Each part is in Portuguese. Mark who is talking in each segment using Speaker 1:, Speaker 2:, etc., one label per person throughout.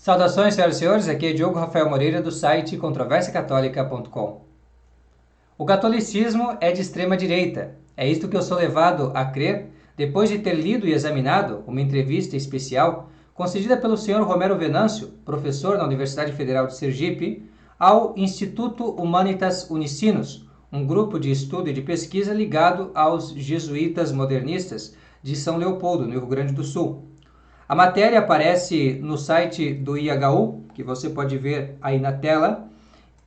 Speaker 1: Saudações, senhoras e senhores, aqui é Diogo Rafael Moreira do site controversiacatólica.com. O catolicismo é de extrema direita. É isto que eu sou levado a crer depois de ter lido e examinado uma entrevista especial concedida pelo Sr. Romero Venâncio, professor na Universidade Federal de Sergipe, ao Instituto Humanitas Unicinos, um grupo de estudo e de pesquisa ligado aos jesuítas modernistas de São Leopoldo, no Rio Grande do Sul. A matéria aparece no site do IHU, que você pode ver aí na tela,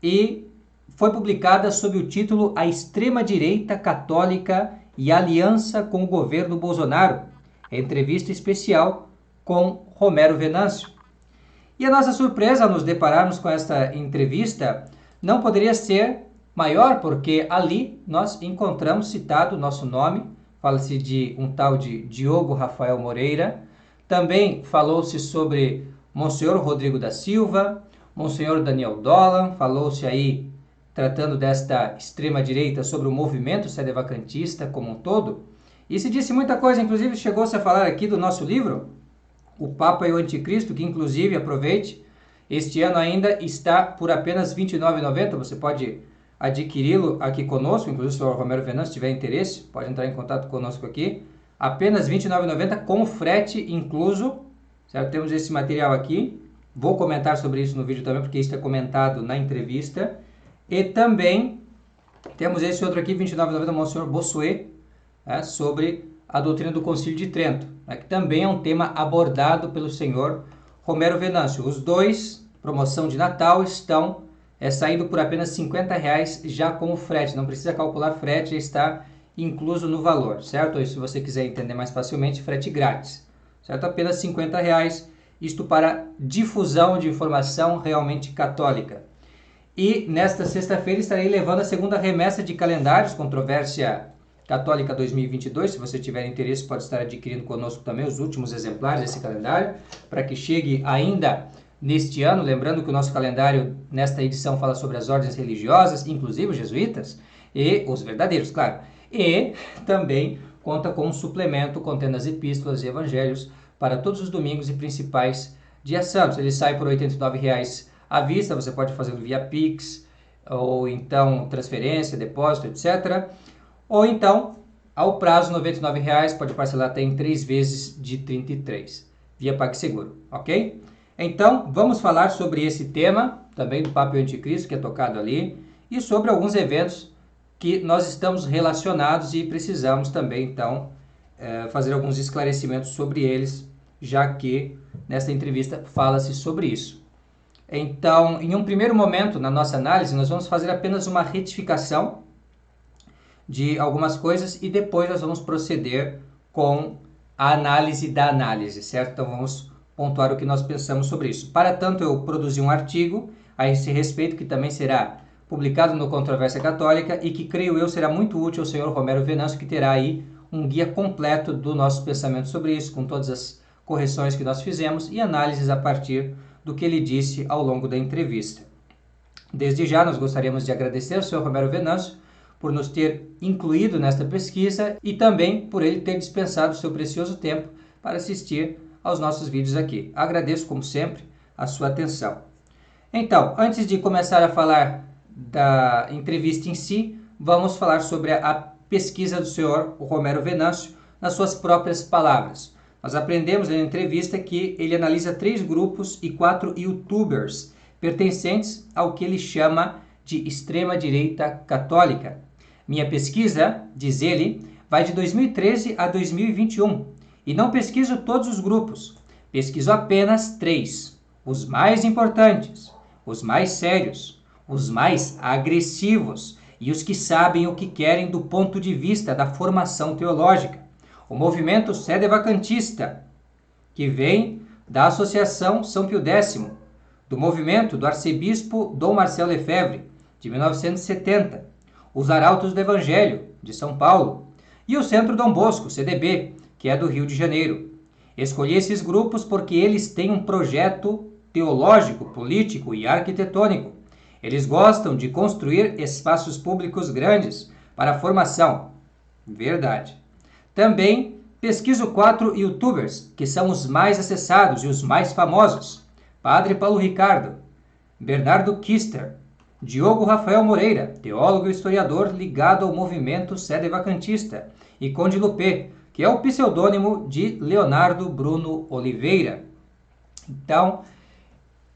Speaker 1: e foi publicada sob o título A Extrema-Direita Católica e Aliança com o Governo Bolsonaro, entrevista especial com Romero Venâncio. E a nossa surpresa ao nos depararmos com esta entrevista não poderia ser maior, porque ali nós encontramos citado o nosso nome, fala-se de um tal de Diogo Rafael Moreira. Também falou-se sobre Monsenhor Rodrigo da Silva, Monsenhor Daniel Dolan, falou-se aí, tratando desta extrema-direita, sobre o movimento sedevacantista como um todo. E se disse muita coisa, inclusive chegou-se a falar aqui do nosso livro, O Papa e o Anticristo, que inclusive, aproveite, este ano ainda está por apenas R$ 29,90, você pode adquiri-lo aqui conosco, inclusive se o Romero Venâncio tiver interesse, pode entrar em contato conosco aqui. Apenas R$ 29,90 com frete incluso, certo? Temos esse material aqui, vou comentar sobre isso no vídeo também, porque isso é comentado na entrevista. E também temos esse outro aqui, R$ 29,90, Monsenhor Bossuet, sobre a doutrina do Concílio de Trento, que também é um tema abordado pelo senhor Romero Venâncio. Os dois, promoção de Natal, estão saindo por apenas R$ 50,00 já com o frete, não precisa calcular frete, já está incluso no valor, certo? Ou se você quiser entender mais facilmente, frete grátis, certo? Apenas R$ 50,00, isto para difusão de informação realmente católica. E nesta sexta-feira estarei levando a segunda remessa de calendários, Controvérsia Católica 2022, se você tiver interesse pode estar adquirindo conosco também os últimos exemplares desse calendário, para que chegue ainda neste ano, lembrando que o nosso calendário nesta edição fala sobre as ordens religiosas, inclusive os jesuítas, e os verdadeiros, claro. E também conta com um suplemento contendo as epístolas e evangelhos para todos os domingos e principais dias santos. Ele sai por R$ 89,00 à vista, você pode fazer via Pix, ou então transferência, depósito, etc. Ou então, ao prazo, R$ 99,00, pode parcelar até em 3 vezes de R$ 33,00, via PagSeguro, ok? Então, vamos falar sobre esse tema, também do Papa e o Anticristo, que é tocado ali, e sobre alguns eventos que nós estamos relacionados e precisamos também, então, fazer alguns esclarecimentos sobre eles, já que nesta entrevista fala-se sobre isso. Então, em um primeiro momento, na nossa análise, nós vamos fazer apenas uma retificação de algumas coisas e depois nós vamos proceder com a análise da análise, certo? Então, vamos pontuar o que nós pensamos sobre isso. Para tanto, eu produzi um artigo a esse respeito, que também será publicado no Controvérsia Católica e que, creio eu, será muito útil ao senhor Romero Venâncio, que terá aí um guia completo do nosso pensamento sobre isso, com todas as correções que nós fizemos e análises a partir do que ele disse ao longo da entrevista. Desde já, nós gostaríamos de agradecer ao senhor Romero Venâncio por nos ter incluído nesta pesquisa e também por ele ter dispensado o seu precioso tempo para assistir aos nossos vídeos aqui. Agradeço, como sempre, a sua atenção. Então, antes de começar a falar da entrevista em si, vamos falar sobre a pesquisa do senhor Romero Venâncio nas suas próprias palavras. Nós aprendemos na entrevista que ele analisa 3 grupos e 4 youtubers pertencentes ao que ele chama de extrema-direita católica. Minha pesquisa, diz ele, vai de 2013 a 2021 e não pesquiso todos os grupos, pesquiso apenas 3, os mais importantes, os mais sérios, os mais agressivos e os que sabem o que querem do ponto de vista da formação teológica. O movimento sedevacantista, que vem da Associação São Pio X, do movimento do arcebispo Dom Marcelo Lefebvre, de 1970, os Arautos do Evangelho, de São Paulo, e o Centro Dom Bosco, CDB, que é do Rio de Janeiro. Escolhi esses grupos porque eles têm um projeto teológico, político e arquitetônico. Eles gostam de construir espaços públicos grandes para a formação. Verdade. Também pesquiso 4 youtubers, que são os mais acessados e os mais famosos. Padre Paulo Ricardo, Bernardo Kister, Diogo Rafael Moreira, teólogo e historiador ligado ao movimento sedevacantista, e Conde Lupê, que é o pseudônimo de Leonardo Bruno Oliveira. Então,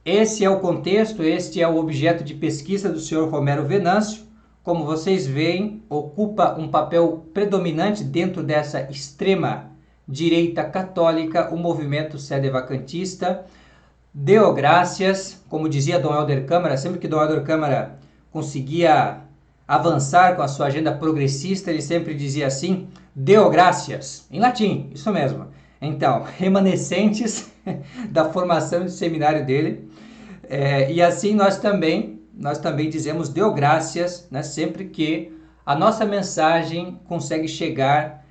Speaker 1: esse é o contexto, este é o objeto de pesquisa do senhor Romero Venâncio. Como vocês veem, ocupa um papel predominante dentro dessa extrema direita católica, o movimento sedevacantista. Deu graças, como dizia Dom Helder Câmara, sempre que Dom Helder Câmara conseguia avançar com a sua agenda progressista, ele sempre dizia assim, deu graças, em latim, isso mesmo. Então, remanescentes da formação de seminário dele, e assim nós também dizemos deu graças, né, sempre que a nossa mensagem consegue chegar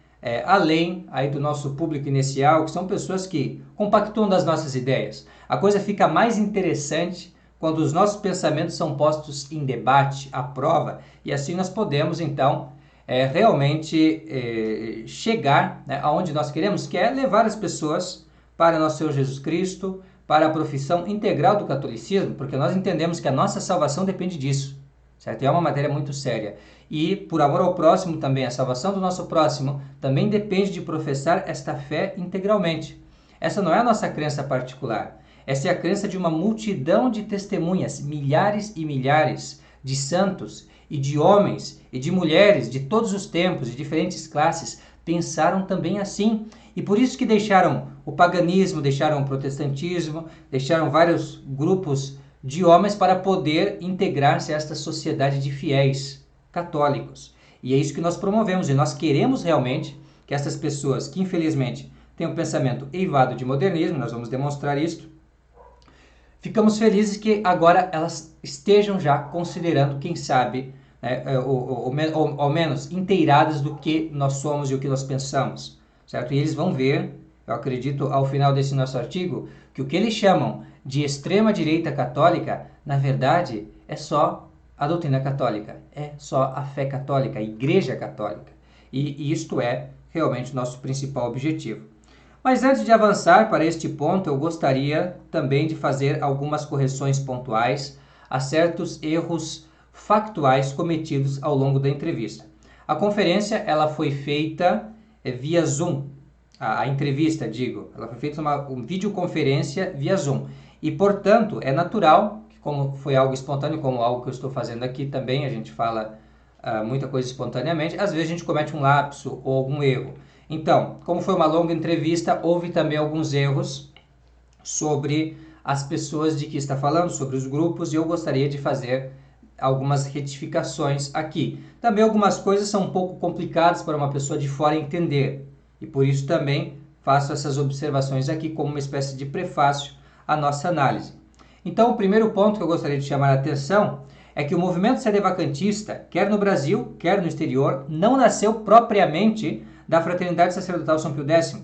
Speaker 1: além aí do nosso público inicial, que são pessoas que compactuam das nossas ideias. A coisa fica mais interessante quando os nossos pensamentos são postos em debate, à prova, e assim nós podemos, então, realmente chegar, né, aonde nós queremos, que é levar as pessoas para nosso Senhor Jesus Cristo, para a profissão integral do catolicismo, porque nós entendemos que a nossa salvação depende disso, certo? E é uma matéria muito séria. E, por amor ao próximo também, a salvação do nosso próximo também depende de professar esta fé integralmente. Essa não é a nossa crença particular. Essa é a crença de uma multidão de testemunhas, milhares e milhares de santos e de homens e de mulheres de todos os tempos, de diferentes classes, pensaram também assim. E por isso que deixaram o paganismo, deixaram o protestantismo, deixaram vários grupos de homens para poder integrar-se a esta sociedade de fiéis católicos. E é isso que nós promovemos, e nós queremos realmente que essas pessoas que infelizmente têm um pensamento eivado de modernismo, nós vamos demonstrar isso, ficamos felizes que agora elas estejam já considerando, quem sabe, ou ao menos inteiradas do que nós somos e o que nós pensamos, certo? E eles vão ver, eu acredito, ao final desse nosso artigo, que o que eles chamam de extrema-direita católica, na verdade, é só a doutrina católica, é só a fé católica, a Igreja Católica. E isto é realmente o nosso principal objetivo. Mas antes de avançar para este ponto, eu gostaria também de fazer algumas correções pontuais a certos erros factuais cometidos ao longo da entrevista. A conferência ela foi feita via Zoom, a entrevista, ela foi feita uma videoconferência via Zoom. E, portanto, é natural, como foi algo espontâneo, como algo que eu estou fazendo aqui também, a gente fala muita coisa espontaneamente, às vezes a gente comete um lapso ou algum erro. Então, como foi uma longa entrevista, houve também alguns erros sobre as pessoas de que está falando, sobre os grupos, e eu gostaria de fazer algumas retificações aqui. Também algumas coisas são um pouco complicadas para uma pessoa de fora entender, e por isso também faço essas observações aqui como uma espécie de prefácio à nossa análise. Então, o primeiro ponto que eu gostaria de chamar a atenção é que o movimento sedevacantista, quer no Brasil, quer no exterior, não nasceu propriamente da Fraternidade Sacerdotal São Pio X.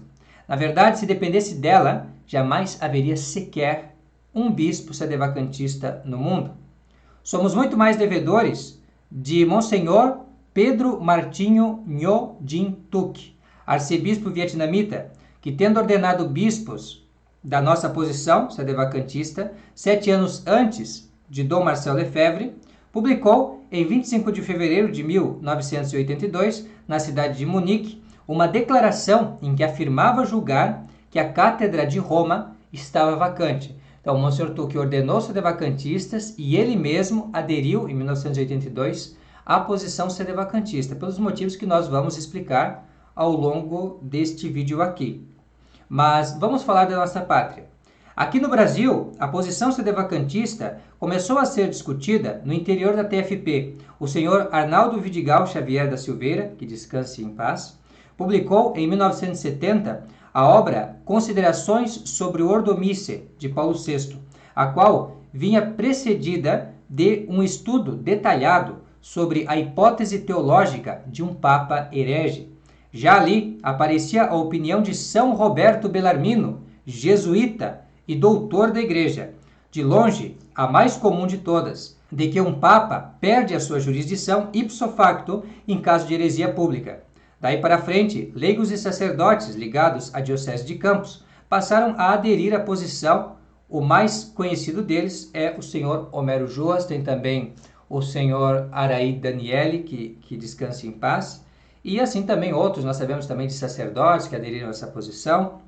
Speaker 1: Na verdade, se dependesse dela, jamais haveria sequer um bispo sedevacantista no mundo. Somos muito mais devedores de Monsenhor Pedro Martinho Nho Dinh Thuc, arcebispo vietnamita, que tendo ordenado bispos da nossa posição sedevacantista, 7 anos antes de Dom Marcel Lefebvre, publicou em 25 de fevereiro de 1982, na cidade de Munique, uma declaração em que afirmava julgar que a cátedra de Roma estava vacante. Então, Monsenhor Thuc ordenou sedevacantistas e ele mesmo aderiu, em 1982, à posição sedevacantista, pelos motivos que nós vamos explicar ao longo deste vídeo aqui. Mas vamos falar da nossa pátria. Aqui no Brasil, a posição sedevacantista começou a ser discutida no interior da TFP. O senhor Arnaldo Vidigal Xavier da Silveira, que descanse em paz, publicou em 1970 a obra Considerações sobre o Ordo Missae, de Paulo VI, a qual vinha precedida de um estudo detalhado sobre a hipótese teológica de um Papa herege. Já ali aparecia a opinião de São Roberto Bellarmino, jesuíta e doutor da Igreja, de longe a mais comum de todas, de que um Papa perde a sua jurisdição ipso facto em caso de heresia pública. Daí para frente, leigos e sacerdotes ligados à Diocese de Campos passaram a aderir à posição O mais conhecido deles é o senhor Homero Joas, tem também o senhor Araí Daniele, que descansa em paz, e assim também outros, nós sabemos também de sacerdotes que aderiram a essa posição,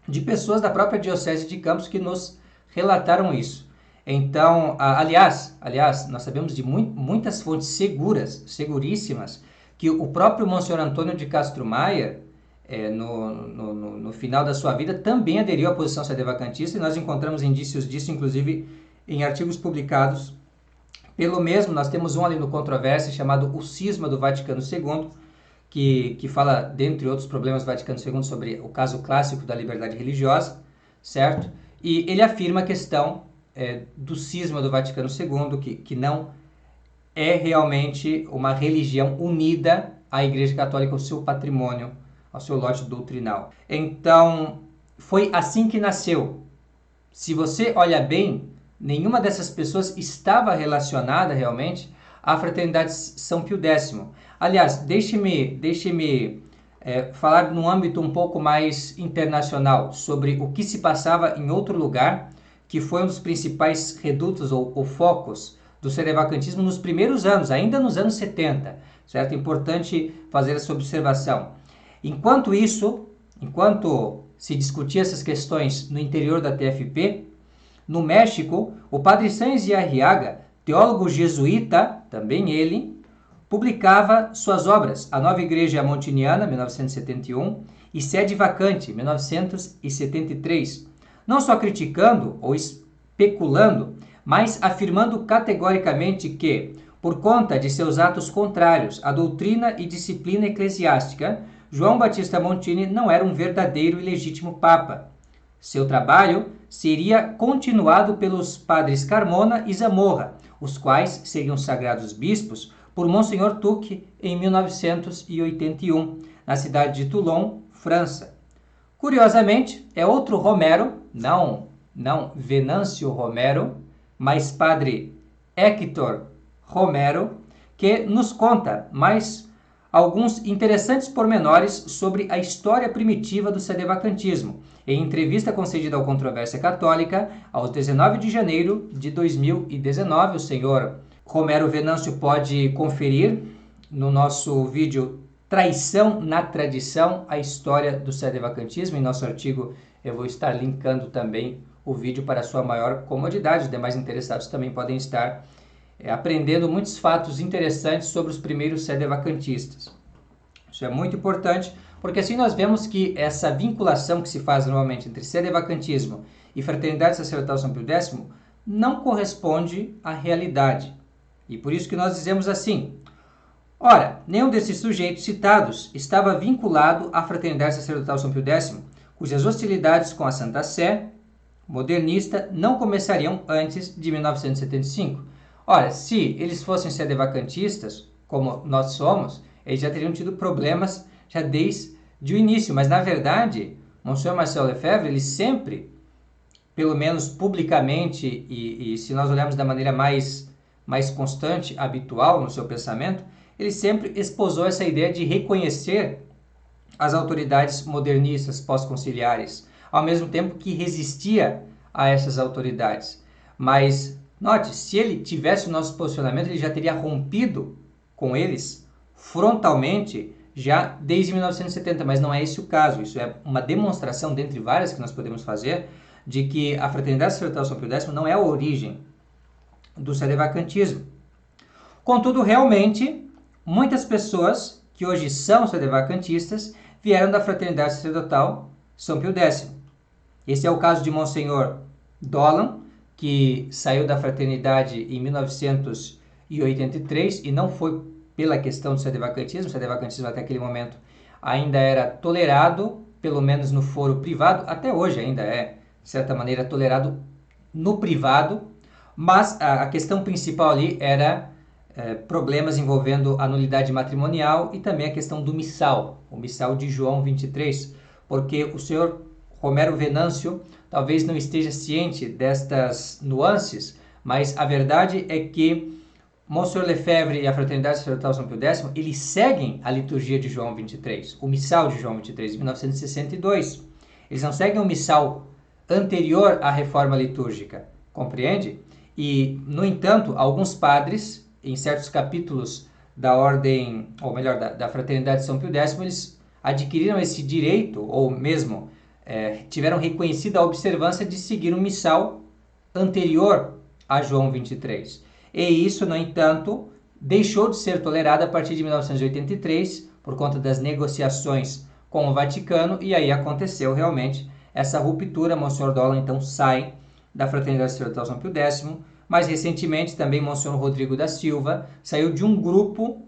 Speaker 1: de pessoas da própria Diocese de Campos que nos relataram isso. Então, aliás, nós sabemos de muitas fontes seguríssimas, que o próprio Monsenhor Antônio de Castro Maia, no final da sua vida, também aderiu à posição sedevacantista, e nós encontramos indícios disso, inclusive, em artigos publicados pelo mesmo. Nós temos um ali no Controvérsia, chamado O Cisma do Vaticano II, que fala, dentre outros problemas do Vaticano II, sobre o caso clássico da liberdade religiosa, certo? E ele afirma a questão do cisma do Vaticano II, que não é realmente uma religião unida à Igreja Católica, ao seu patrimônio, ao seu lote doutrinal. Então, foi assim que nasceu. Se você olha bem, nenhuma dessas pessoas estava relacionada realmente à Fraternidade São Pio X. Aliás, deixe-me falar num âmbito um pouco mais internacional sobre o que se passava em outro lugar, que foi um dos principais redutos ou focos do sedevacantismo nos primeiros anos, ainda nos anos 70, certo? Importante fazer essa observação. Enquanto se discutia essas questões no interior da TFP, no México, o padre Sáenz de Arriaga, teólogo jesuíta, também ele, publicava suas obras A Nova Igreja Montiniana, 1971, e Sede Vacante, 1973, não só criticando ou especulando, mas afirmando categoricamente que, por conta de seus atos contrários à doutrina e disciplina eclesiástica, João Batista Montini não era um verdadeiro e legítimo Papa. Seu trabalho seria continuado pelos padres Carmona e Zamorra, os quais seriam sagrados bispos por Monsenhor Tuque em 1981, na cidade de Toulon, França. Curiosamente, é outro Romero, não Venâncio Romero, mas padre Héctor Romero, que nos conta mais alguns interessantes pormenores sobre a história primitiva do sedevacantismo, em entrevista concedida ao Controvérsia Católica, aos 19 de janeiro de 2019. O senhor Romero Venâncio pode conferir no nosso vídeo Traição na Tradição, a história do sedevacantismo. Em nosso artigo eu vou estar linkando também o vídeo para sua maior comodidade. Os demais interessados também podem estar aprendendo muitos fatos interessantes sobre os primeiros sedevacantistas. Isso é muito importante, porque assim nós vemos que essa vinculação que se faz normalmente entre sedevacantismo e Fraternidade Sacerdotal São Pio X não corresponde à realidade. E por isso que nós dizemos assim: ora, nenhum desses sujeitos citados estava vinculado à Fraternidade Sacerdotal São Pio X, cujas hostilidades com a Santa Sé modernista não começariam antes de 1975. Ora, se eles fossem sedevacantistas, como nós somos, eles já teriam tido problemas já desde o início, mas na verdade, Monsenhor Marcel Lefebvre, ele sempre, pelo menos publicamente, e se nós olharmos da maneira mais constante, habitual no seu pensamento, ele sempre esposou essa ideia de reconhecer as autoridades modernistas pós-conciliares, ao mesmo tempo que resistia a essas autoridades. Mas, note, se ele tivesse o nosso posicionamento, ele já teria rompido com eles frontalmente já desde 1970, mas não é esse o caso. Isso é uma demonstração, dentre várias que nós podemos fazer, de que a Fraternidade Sacerdotal São Pio X não é a origem do sedevacantismo. Contudo, realmente, muitas pessoas que hoje são sedevacantistas vieram da Fraternidade Sacerdotal São Pio X. Esse é o caso de Monsenhor Dolan, que saiu da fraternidade em 1983 e não foi pela questão do sedevacantismo. O sedevacantismo até aquele momento ainda era tolerado, pelo menos no foro privado, até hoje ainda é, de certa maneira, tolerado no privado, mas a questão principal ali era problemas envolvendo a nulidade matrimonial e também a questão do missal, o missal de João 23, porque o senhor Romero Venâncio talvez não esteja ciente destas nuances, mas a verdade é que Monsenhor Lefebvre e a Fraternidade Sacerdotal São Pio X, eles seguem a liturgia de João 23, o missal de João 23, de 1962. Eles não seguem o missal anterior à reforma litúrgica, compreende? E, no entanto, alguns padres, em certos capítulos da ordem, ou melhor, da Fraternidade de São Pio X, eles adquiriram esse direito, ou mesmo tiveram reconhecida a observância de seguir um missal anterior a João 23. E isso, no entanto, deixou de ser tolerado a partir de 1983, por conta das negociações com o Vaticano, e aí aconteceu realmente essa ruptura. Monsenhor Dolan então sai da Fraternidade Sacerdotal São Pio X. Mais recentemente também Monsenhor Rodrigo da Silva saiu de um grupo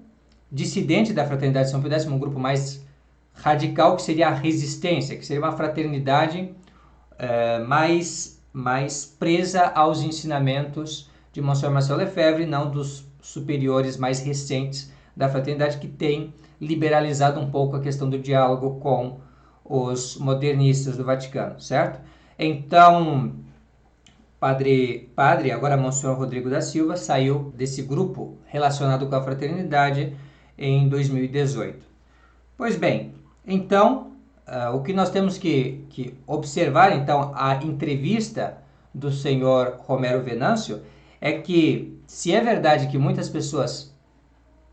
Speaker 1: dissidente da Fraternidade São Pio X, um grupo mais radical, que seria a Resistência, que seria uma fraternidade mais presa aos ensinamentos de Monsenhor Marcel Lefebvre, não dos superiores mais recentes da fraternidade, que tem liberalizado um pouco a questão do diálogo com os modernistas do Vaticano, certo? Então, padre, agora Monsenhor Rodrigo da Silva, saiu desse grupo relacionado com a fraternidade em 2018. Pois bem, então, o que nós temos que observar, então, a entrevista do senhor Romero Venâncio, é que, se é verdade que muitas pessoas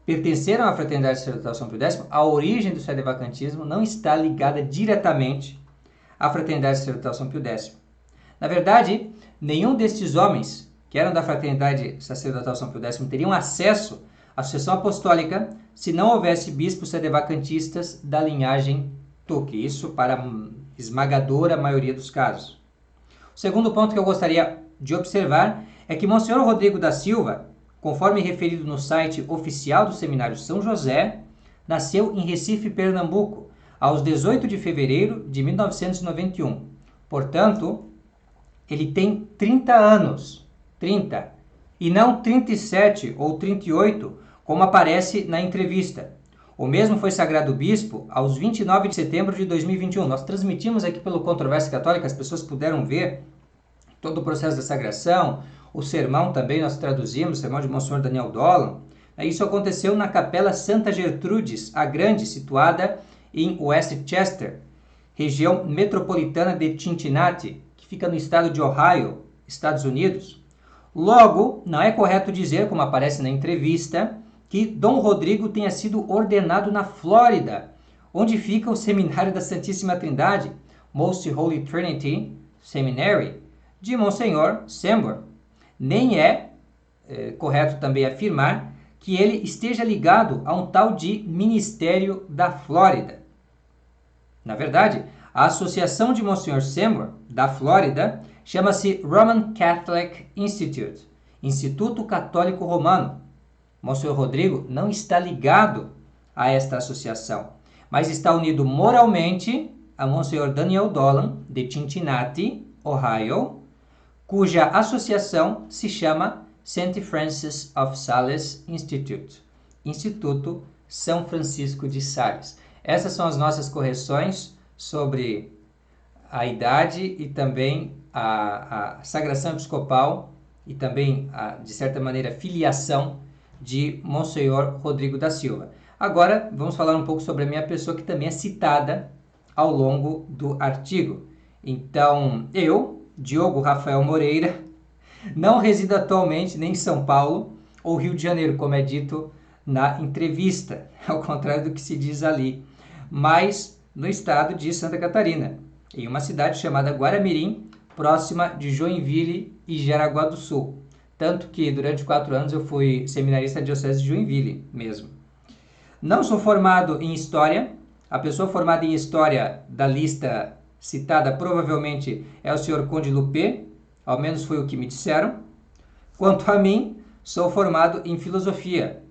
Speaker 1: pertenceram à Fraternidade Sacerdotal São Pio X, a origem do sedevacantismo não está ligada diretamente à Fraternidade Sacerdotal São Pio X. Na verdade, nenhum destes homens que eram da Fraternidade Sacerdotal São Pio X teriam acesso à sucessão apostólica se não houvesse bispos sedevacantistas da linhagem Tuque. Isso para a esmagadora maioria dos casos. O segundo ponto que eu gostaria de observar é que Monsenhor Rodrigo da Silva, conforme referido no site oficial do Seminário São José, nasceu em Recife, Pernambuco, aos 18 de fevereiro de 1991. Portanto, ele tem 30 anos, 30, e não 37 ou 38, como aparece na entrevista. O mesmo foi sagrado bispo aos 29 de setembro de 2021. Nós transmitimos aqui pelo Controvérsia Católica, as pessoas puderam ver todo o processo da sagração, o sermão também nós traduzimos, o sermão de Monsenhor Daniel Dolan. Isso aconteceu na Capela Santa Gertrudes, a Grande, situada em Westchester, região metropolitana de Cincinnati, que fica no estado de Ohio, Estados Unidos. Logo, não é correto dizer, como aparece na entrevista, que Dom Rodrigo tenha sido ordenado na Flórida, onde fica o Seminário da Santíssima Trindade, Most Holy Trinity Seminary, de Monsenhor Sambor. Nem é correto também afirmar que ele esteja ligado a um tal de Ministério da Flórida. Na verdade, a associação de Monsenhor Sambor, da Flórida, chama-se Roman Catholic Institute, Instituto Católico Romano. Monsenhor Rodrigo não está ligado a esta associação, mas está unido moralmente a Monsenhor Daniel Dolan, de Cincinnati, Ohio, cuja associação se chama St. Francis of Sales Institute, Instituto São Francisco de Sales. Essas são as nossas correções sobre a idade e também a sagração episcopal e também, de certa maneira, filiação de Monsenhor Rodrigo da Silva. Agora, vamos falar um pouco sobre a minha pessoa, que também é citada ao longo do artigo. Então, eu, Diogo Rafael Moreira, não resido atualmente nem em São Paulo ou Rio de Janeiro, como é dito na entrevista, ao contrário do que se diz ali, mas no estado de Santa Catarina, em uma cidade chamada Guaramirim, próxima de Joinville e Jaraguá do Sul. Tanto que durante 4 anos eu fui seminarista da Diocese de Joinville mesmo. Não sou formado em História. A pessoa formada em História da lista citada provavelmente é o Sr. Conde Lupé, ao menos foi o que me disseram. Quanto a mim, sou formado em Filosofia.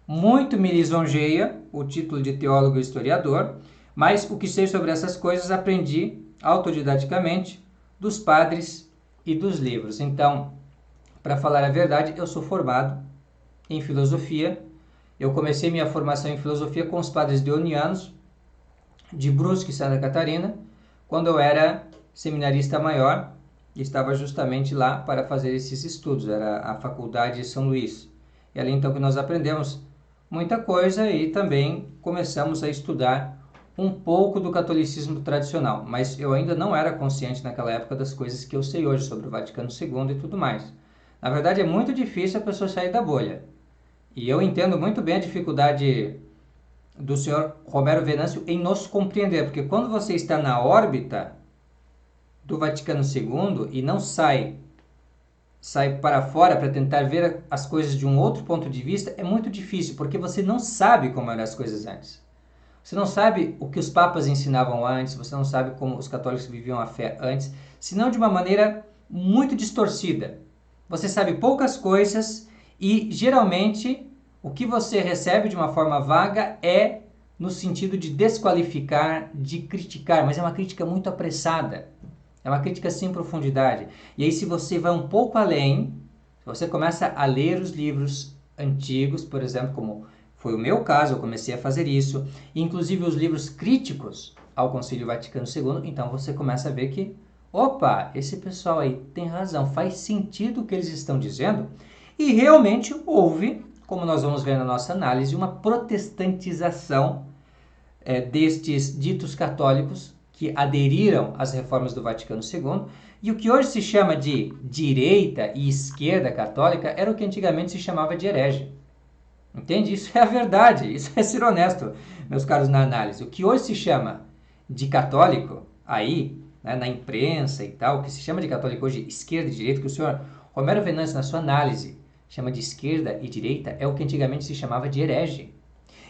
Speaker 1: Muito me lisonjeia o título de teólogo e historiador, mas o que sei sobre essas coisas aprendi autodidaticamente dos padres e dos livros. Então, para falar a verdade, eu sou formado em Filosofia. Eu comecei minha formação em Filosofia com os padres deonianos de Brusque, Santa Catarina, quando eu era seminarista maior e estava justamente lá para fazer esses estudos. Era a Faculdade de São Luís. E ali então que nós aprendemos muita coisa e também começamos a estudar um pouco do catolicismo tradicional, mas eu ainda não era consciente naquela época das coisas que eu sei hoje sobre o Vaticano II e tudo mais. Na verdade, é muito difícil a pessoa sair da bolha. E eu entendo muito bem a dificuldade do senhor Romero Venâncio em nos compreender, porque quando você está na órbita do Vaticano II e não sai para fora para tentar ver as coisas de um outro ponto de vista, é muito difícil, porque você não sabe como eram as coisas antes. Você não sabe o que os papas ensinavam antes, você não sabe como os católicos viviam a fé antes, senão de uma maneira muito distorcida. Você sabe poucas coisas e, geralmente, o que você recebe de uma forma vaga é no sentido de desqualificar, de criticar, mas é uma crítica muito apressada. É uma crítica sem profundidade. E aí, se você vai um pouco além, se você começa a ler os livros antigos, por exemplo, como foi o meu caso, eu comecei a fazer isso, inclusive os livros críticos ao Concílio Vaticano II, então você começa a ver que, opa, esse pessoal aí tem razão, faz sentido o que eles estão dizendo, e realmente houve, como nós vamos ver na nossa análise, uma protestantização destes ditos católicos que aderiram às reformas do Vaticano II, e o que hoje se chama de direita e esquerda católica era o que antigamente se chamava de herege. Entende? Isso é a verdade, isso é ser honesto, meus caros, na análise. O que hoje se chama de católico, aí, né, na imprensa e tal, o que se chama de católico hoje, esquerda e direita, que o senhor Romero Venâncio, na sua análise, chama de esquerda e direita, é o que antigamente se chamava de herege.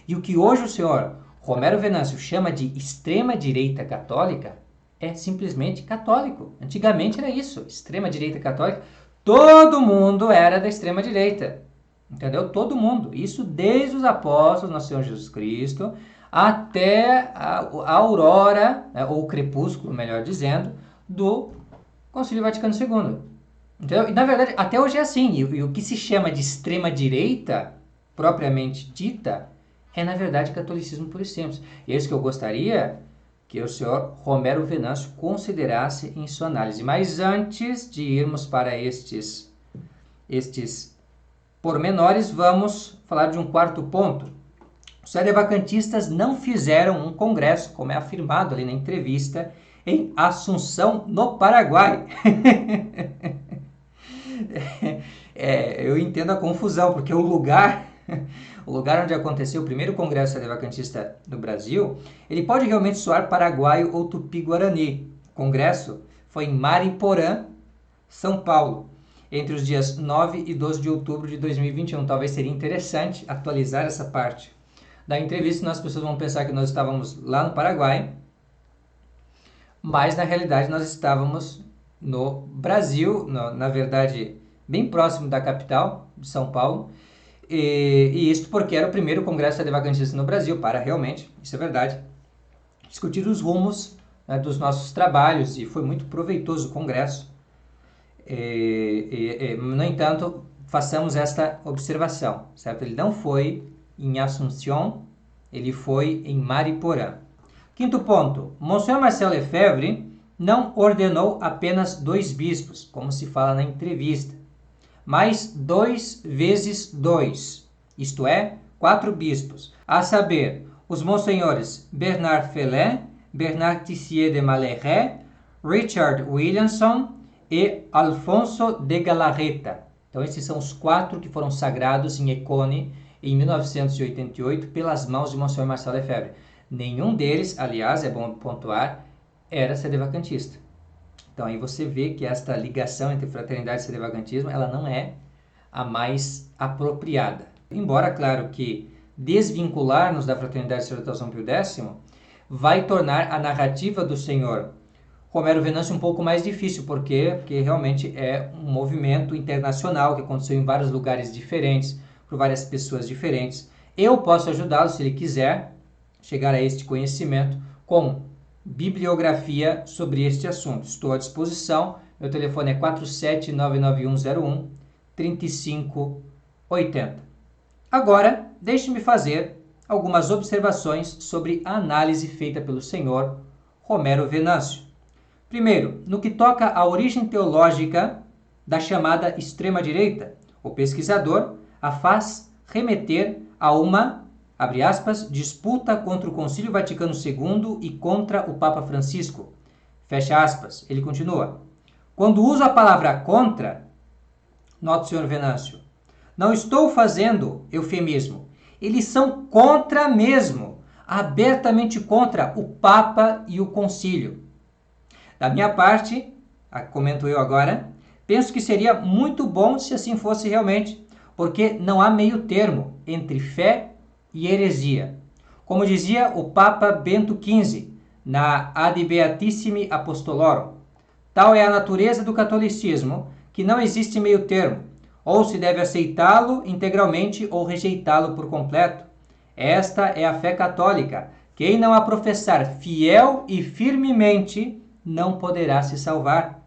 Speaker 1: E o que hoje o senhor Romero Venâncio chama de extrema-direita católica é simplesmente católico. Antigamente era isso, extrema-direita católica. Todo mundo era da extrema-direita. Entendeu? Todo mundo. Isso desde os apóstolos, nosso Senhor Jesus Cristo, até a aurora, né, ou o crepúsculo, melhor dizendo, do Concílio Vaticano II. Entendeu? E, na verdade, até hoje é assim. E o que se chama de extrema-direita, propriamente dita, é, na verdade, catolicismo puro e simples. E é isso que eu gostaria que o senhor Romero Venâncio considerasse em sua análise. Mas antes de irmos para estes pormenores, vamos falar de um quarto ponto. Os sedevacantistas não fizeram um congresso, como é afirmado ali na entrevista, em Assunção, no Paraguai. Eu entendo a confusão, porque o lugar onde aconteceu o primeiro congresso sedevacantista no Brasil, ele pode realmente soar paraguaio ou tupi-guarani. O congresso foi em Mariporã, São Paulo, entre os dias 9 e 12 de outubro de 2021. Talvez seria interessante atualizar essa parte da entrevista, senão as pessoas vão pensar que nós estávamos lá no Paraguai, mas na realidade nós estávamos no Brasil, na verdade bem próximo da capital, de São Paulo, e isso porque era o primeiro congresso sedevacantista no Brasil, para realmente, isso é verdade, discutir os rumos, né, dos nossos trabalhos, e foi muito proveitoso o congresso. No entanto, façamos esta observação, certo? Ele não foi em Assunção, ele foi em Mariporã. Quinto ponto, Monsenhor Marcel Lefebvre não ordenou apenas 2 bispos, como se fala na entrevista, mas 2 vezes 2, isto é, 4 bispos, a saber, os monsenhores Bernard Felin, Bernard Tissier de Malherbe, Richard Williamson e Alfonso de Galarreta. Então esses são os 4 que foram sagrados em Econe em 1988 pelas mãos de Monsenhor Marcel Lefebvre. Nenhum deles, aliás, é bom pontuar, era sedevacantista. Então aí você vê que esta ligação entre fraternidade e sedevacantismo, ela não é a mais apropriada. Embora, claro, que desvincular-nos da fraternidade e sacerdotal São Pio X vai tornar a narrativa do senhor Romero Venâncio um pouco mais difícil, porque realmente é um movimento internacional que aconteceu em vários lugares diferentes, por várias pessoas diferentes. Eu posso ajudá-lo, se ele quiser, chegar a este conhecimento com bibliografia sobre este assunto. Estou à disposição, meu telefone é 47991013580. Agora, deixe-me fazer algumas observações sobre a análise feita pelo senhor Romero Venâncio. Primeiro, no que toca à origem teológica da chamada extrema-direita, o pesquisador a faz remeter a uma abre aspas, disputa contra o Concílio Vaticano II e contra o Papa Francisco, fecha aspas. Ele continua. Quando uso a palavra contra, note, senhor Venâncio, não estou fazendo eufemismo. Eles são contra mesmo, abertamente contra o Papa e o Concílio. Da minha parte, comento eu agora, penso que seria muito bom se assim fosse realmente, porque não há meio termo entre fé e heresia. Como dizia o Papa Bento XV, na Ad Beatissimi Apostolorum, tal é a natureza do catolicismo que não existe meio termo, ou se deve aceitá-lo integralmente ou rejeitá-lo por completo. Esta é a fé católica. Quem não a professar fiel e firmemente não poderá se salvar.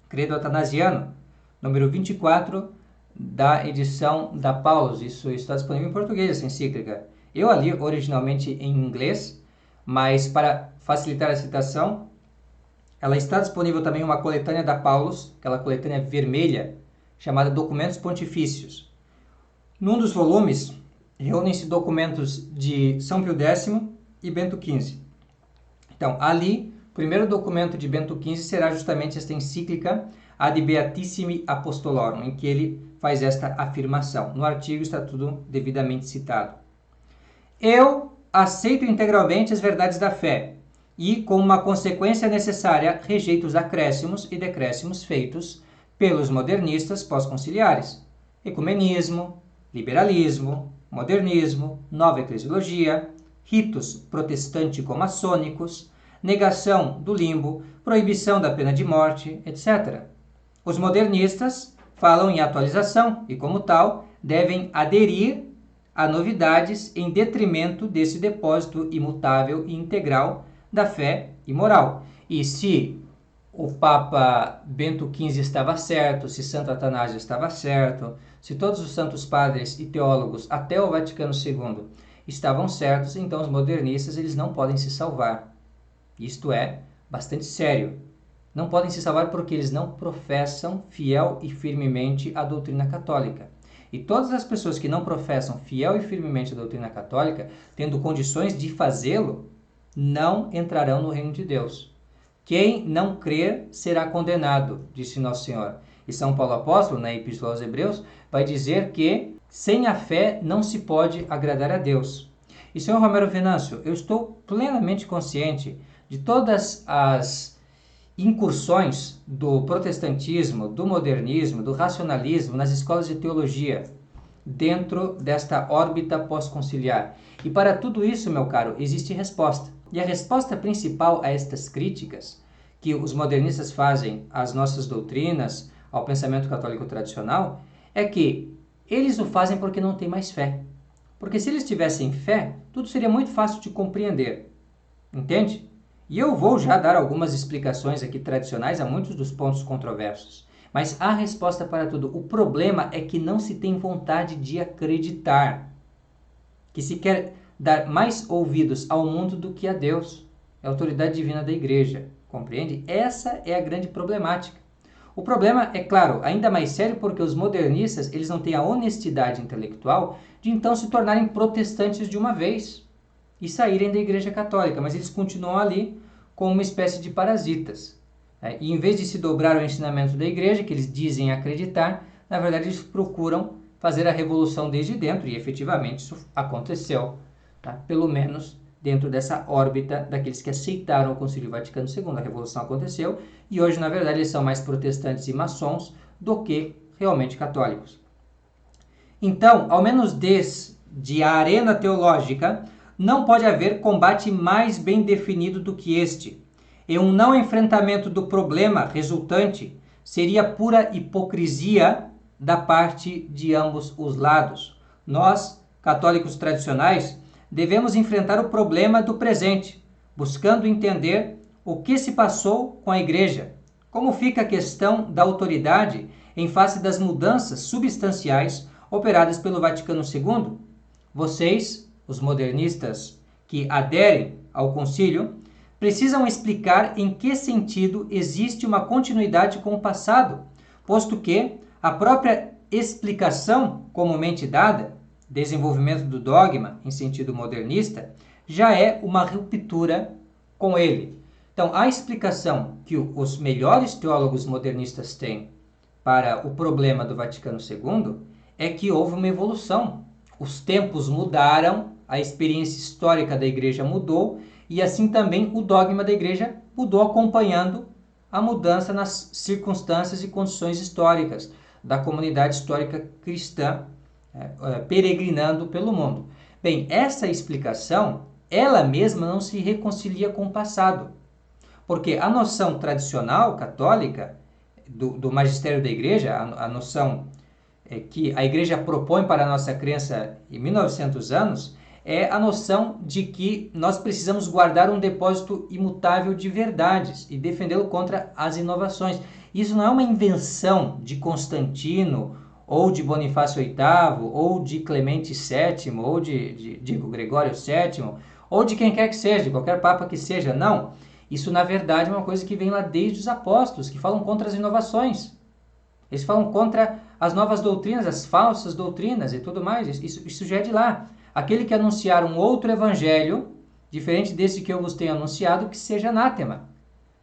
Speaker 1: Credo Atanasiano, número 24 da edição da Paulus. Isso está disponível em português, essa encíclica. Eu a li originalmente em inglês, mas para facilitar a citação, ela está disponível também uma coletânea da Paulus, aquela coletânea vermelha, chamada Documentos Pontifícios. Num dos volumes, reúnem-se documentos de São Pio X e Bento XV. Então, ali, o primeiro documento de Bento XV será justamente esta encíclica Ad Beatissimi Apostolorum, em que ele faz esta afirmação. No artigo está tudo devidamente citado. Eu aceito integralmente as verdades da fé e, como uma consequência necessária, rejeito os acréscimos e decréscimos feitos pelos modernistas pós-conciliares. Ecumenismo, liberalismo, modernismo, nova eclesiologia, ritos protestante-maçônicos, negação do limbo, proibição da pena de morte, etc. Os modernistas falam em atualização e, como tal, devem aderir a novidades em detrimento desse depósito imutável e integral da fé e moral. E se o Papa Bento XV estava certo, se Santo Atanásio estava certo, se todos os santos padres e teólogos até o Vaticano II estavam certos, então os modernistas eles não podem se salvar. Isto é bastante sério. Não podem se salvar porque eles não professam fiel e firmemente a doutrina católica. E todas as pessoas que não professam fiel e firmemente a doutrina católica, tendo condições de fazê-lo, não entrarão no reino de Deus. Quem não crer será condenado, disse Nosso Senhor. E São Paulo Apóstolo, na Epístola aos Hebreus, vai dizer que sem a fé não se pode agradar a Deus. E, Senhor Romero Venâncio, eu estou plenamente consciente de todas as incursões do protestantismo, do modernismo, do racionalismo nas escolas de teologia, dentro desta órbita pós-conciliar. E para tudo isso, meu caro, existe resposta. E a resposta principal a estas críticas que os modernistas fazem às nossas doutrinas, ao pensamento católico tradicional, é que eles o fazem porque não têm mais fé. Porque se eles tivessem fé, tudo seria muito fácil de compreender. Entende? E eu vou já dar algumas explicações aqui tradicionais a muitos dos pontos controversos. Mas há resposta para tudo. O problema é que não se tem vontade de acreditar. Que se quer dar mais ouvidos ao mundo do que a Deus, a autoridade divina da igreja. Compreende? Essa é a grande problemática. O problema é, claro, ainda mais sério porque os modernistas eles não têm a honestidade intelectual de então se tornarem protestantes de uma vez e saírem da igreja católica, mas eles continuam ali como uma espécie de parasitas. E em vez de se dobrar ao ensinamento da igreja, que eles dizem acreditar, na verdade eles procuram fazer a revolução desde dentro, e efetivamente isso aconteceu, tá? Pelo menos dentro dessa órbita daqueles que aceitaram o Concílio Vaticano II. A revolução aconteceu e hoje, na verdade, eles são mais protestantes e maçons do que realmente católicos. Então, ao menos desde a arena teológica, não pode haver combate mais bem definido do que este. E um não enfrentamento do problema resultante seria pura hipocrisia da parte de ambos os lados. Nós, católicos tradicionais, devemos enfrentar o problema do presente, buscando entender o que se passou com a Igreja, como fica a questão da autoridade em face das mudanças substanciais operadas pelo Vaticano II. Vocês, os modernistas que aderem ao concílio, precisam explicar em que sentido existe uma continuidade com o passado, posto que a própria explicação comumente dada desenvolvimento do dogma em sentido modernista, já é uma ruptura com ele. Então, a explicação que os melhores teólogos modernistas têm para o problema do Vaticano II é que houve uma evolução. Os tempos mudaram, a experiência histórica da igreja mudou, e assim também o dogma da igreja mudou acompanhando a mudança nas circunstâncias e condições históricas da comunidade histórica cristã peregrinando pelo mundo. Bem, essa explicação, ela mesma não se reconcilia com o passado, porque a noção tradicional católica do magistério da igreja, a noção que a igreja propõe para a nossa crença em 1900 anos, é a noção de que nós precisamos guardar um depósito imutável de verdades e defendê-lo contra as inovações. Isso não é uma invenção de Constantino, ou de Bonifácio VIII, ou de Clemente VII, ou de Gregório VII, ou de quem quer que seja, de qualquer papa que seja. Não. Isso, na verdade, é uma coisa que vem lá desde os apóstolos, que falam contra as inovações. Eles falam contra as novas doutrinas, as falsas doutrinas e tudo mais. Isso já é de lá. Aquele que anunciar um outro evangelho, diferente desse que eu vos tenho anunciado, que seja anátema.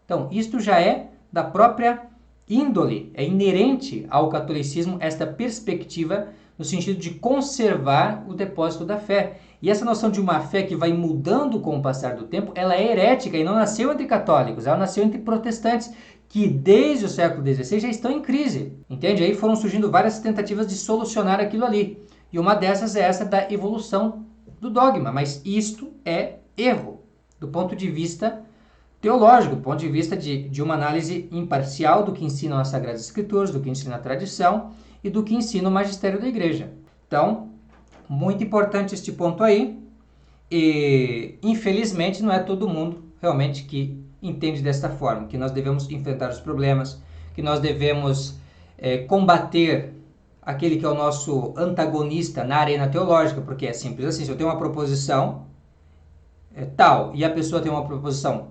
Speaker 1: Então, isto já é da própria índole, é inerente ao catolicismo esta perspectiva no sentido de conservar o depósito da fé. E essa noção de uma fé que vai mudando com o passar do tempo, ela é herética e não nasceu entre católicos, ela nasceu entre protestantes, que desde o século XVI já estão em crise. Entende? Aí foram surgindo várias tentativas de solucionar aquilo ali. E uma dessas é essa da evolução do dogma. Mas isto é erro, do ponto de vista teológico, do ponto de vista de uma análise imparcial do que ensinam as Sagradas Escrituras, do que ensina a tradição e do que ensina o magistério da igreja. Então, muito importante este ponto aí. E, infelizmente, não é todo mundo realmente que entende desta forma, que nós devemos enfrentar os problemas, que nós devemos combater aquele que é o nosso antagonista na arena teológica, porque é simples assim, se eu tenho uma proposição tal e a pessoa tem uma proposição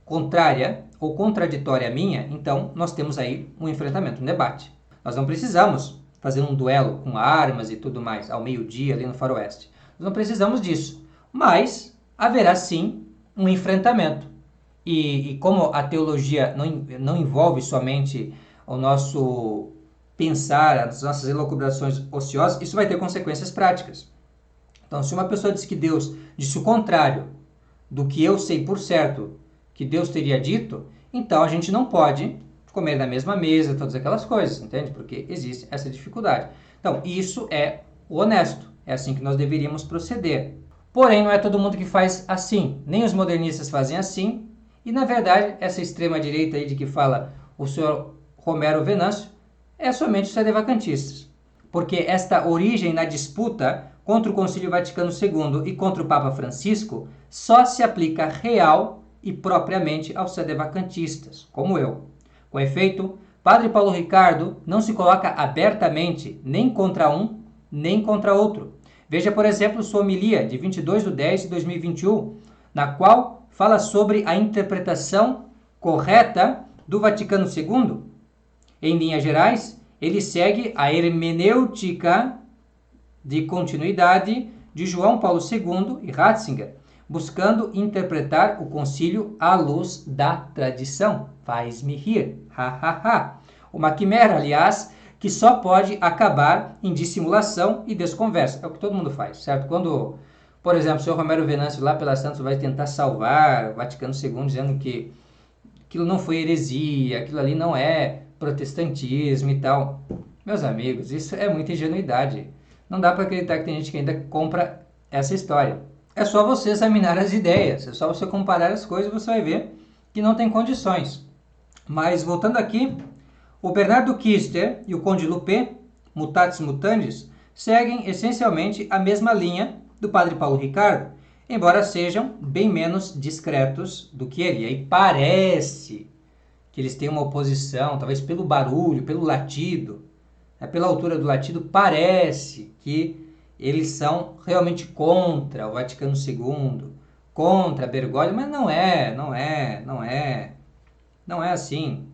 Speaker 1: contrária ou contraditória à minha, então nós temos aí um enfrentamento, um debate. Nós não precisamos fazer um duelo com armas e tudo mais ao meio-dia ali no faroeste. Nós não precisamos disso, mas haverá sim um enfrentamento. E como a teologia não envolve somente o nosso pensar, as nossas elucubrações ociosas, isso vai ter consequências práticas. Então, se uma pessoa diz que Deus disse o contrário do que eu sei por certo que Deus teria dito, então a gente não pode comer na mesma mesa, todas aquelas coisas, entende? Porque existe essa dificuldade. Então, isso é o honesto, é assim que nós deveríamos proceder. Porém, não é todo mundo que faz assim, nem os modernistas fazem assim, e na verdade, essa extrema-direita aí de que fala o senhor Romero Venâncio, é somente os sedevacantistas. Porque esta origem na disputa contra o Concílio Vaticano II e contra o Papa Francisco só se aplica real e propriamente aos sedevacantistas, como eu. Com efeito, Padre Paulo Ricardo não se coloca abertamente nem contra um, nem contra outro. Veja, por exemplo, sua homilia de 22/10/2021, na qual fala sobre a interpretação correta do Vaticano II. Em linhas gerais, ele segue a hermenêutica de continuidade de João Paulo II e Ratzinger, buscando interpretar o concílio à luz da tradição. Faz-me rir. Ha, ha, ha. Uma quimera, aliás, que só pode acabar em dissimulação e desconversa. É o que todo mundo faz, certo? Quando, por exemplo, o senhor Romero Venâncio lá pela Santos vai tentar salvar o Vaticano II, dizendo que aquilo não foi heresia, aquilo ali não é protestantismo e tal. Meus amigos, isso é muita ingenuidade. Não dá para acreditar que tem gente que ainda compra essa história. É só você examinar as ideias, é só você comparar as coisas e você vai ver que não tem condições. Mas, voltando aqui, o Bernardo Kister e o Conde Lupé, mutatis mutandis, seguem essencialmente a mesma linha do Padre Paulo Ricardo, embora sejam bem menos discretos do que ele. E aí parece que eles têm uma oposição, talvez pelo barulho, pelo latido, pela altura do latido, parece que eles são realmente contra o Vaticano II, contra Bergoglio, mas não é assim.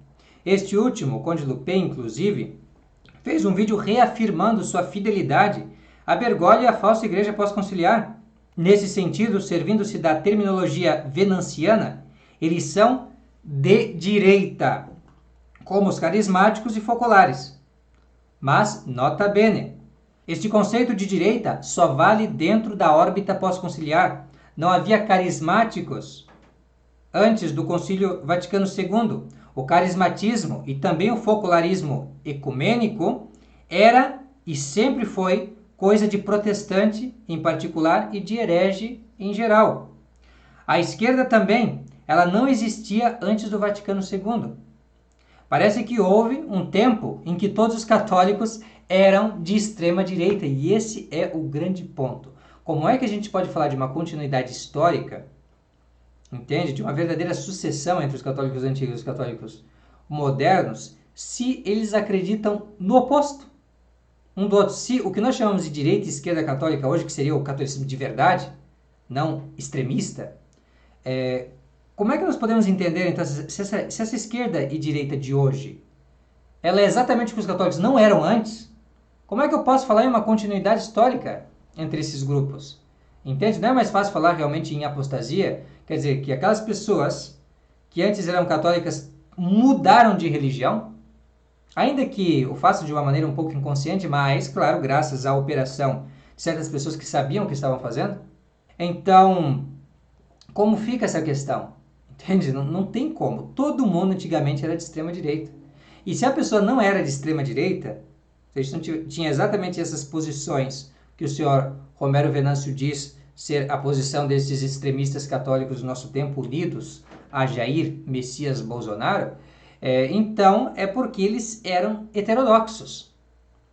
Speaker 1: Este último, o Conde Lupé, inclusive, fez um vídeo reafirmando sua fidelidade A Bergoglio é a falsa igreja pós-conciliar. Nesse sentido, servindo-se da terminologia venanciana, eles são de direita, como os carismáticos e focolares. Mas, nota bene, este conceito de direita só vale dentro da órbita pós-conciliar. Não havia carismáticos antes do Concílio Vaticano II. O carismatismo e também o focolarismo ecumênico era e sempre foi coisa de protestante em particular e de herege em geral. A esquerda também, ela não existia antes do Vaticano II. Parece que houve um tempo em que todos os católicos eram de extrema direita, e esse é o grande ponto. Como é que a gente pode falar de uma continuidade histórica, entende? De uma verdadeira sucessão entre os católicos antigos e os católicos modernos, se eles acreditam no oposto um do outro? Se o que nós chamamos de direita e esquerda católica hoje, que seria o catolicismo de verdade, não extremista, como é que nós podemos entender, então, se essa esquerda e direita de hoje, ela é exatamente o que os católicos não eram antes? Como é que eu posso falar em uma continuidade histórica entre esses grupos? Entende? Não é mais fácil falar realmente em apostasia? Quer dizer, que aquelas pessoas que antes eram católicas mudaram de religião, ainda que o façam de uma maneira um pouco inconsciente, mas, claro, graças à operação de certas pessoas que sabiam o que estavam fazendo. Então, como fica essa questão? Entende? Não tem como. Todo mundo antigamente era de extrema direita. E se a pessoa não era de extrema direita, ou seja, não tinha exatamente essas posições que o senhor Romero Venâncio diz ser a posição desses extremistas católicos do nosso tempo, unidos a Jair Messias Bolsonaro, então é porque eles eram heterodoxos,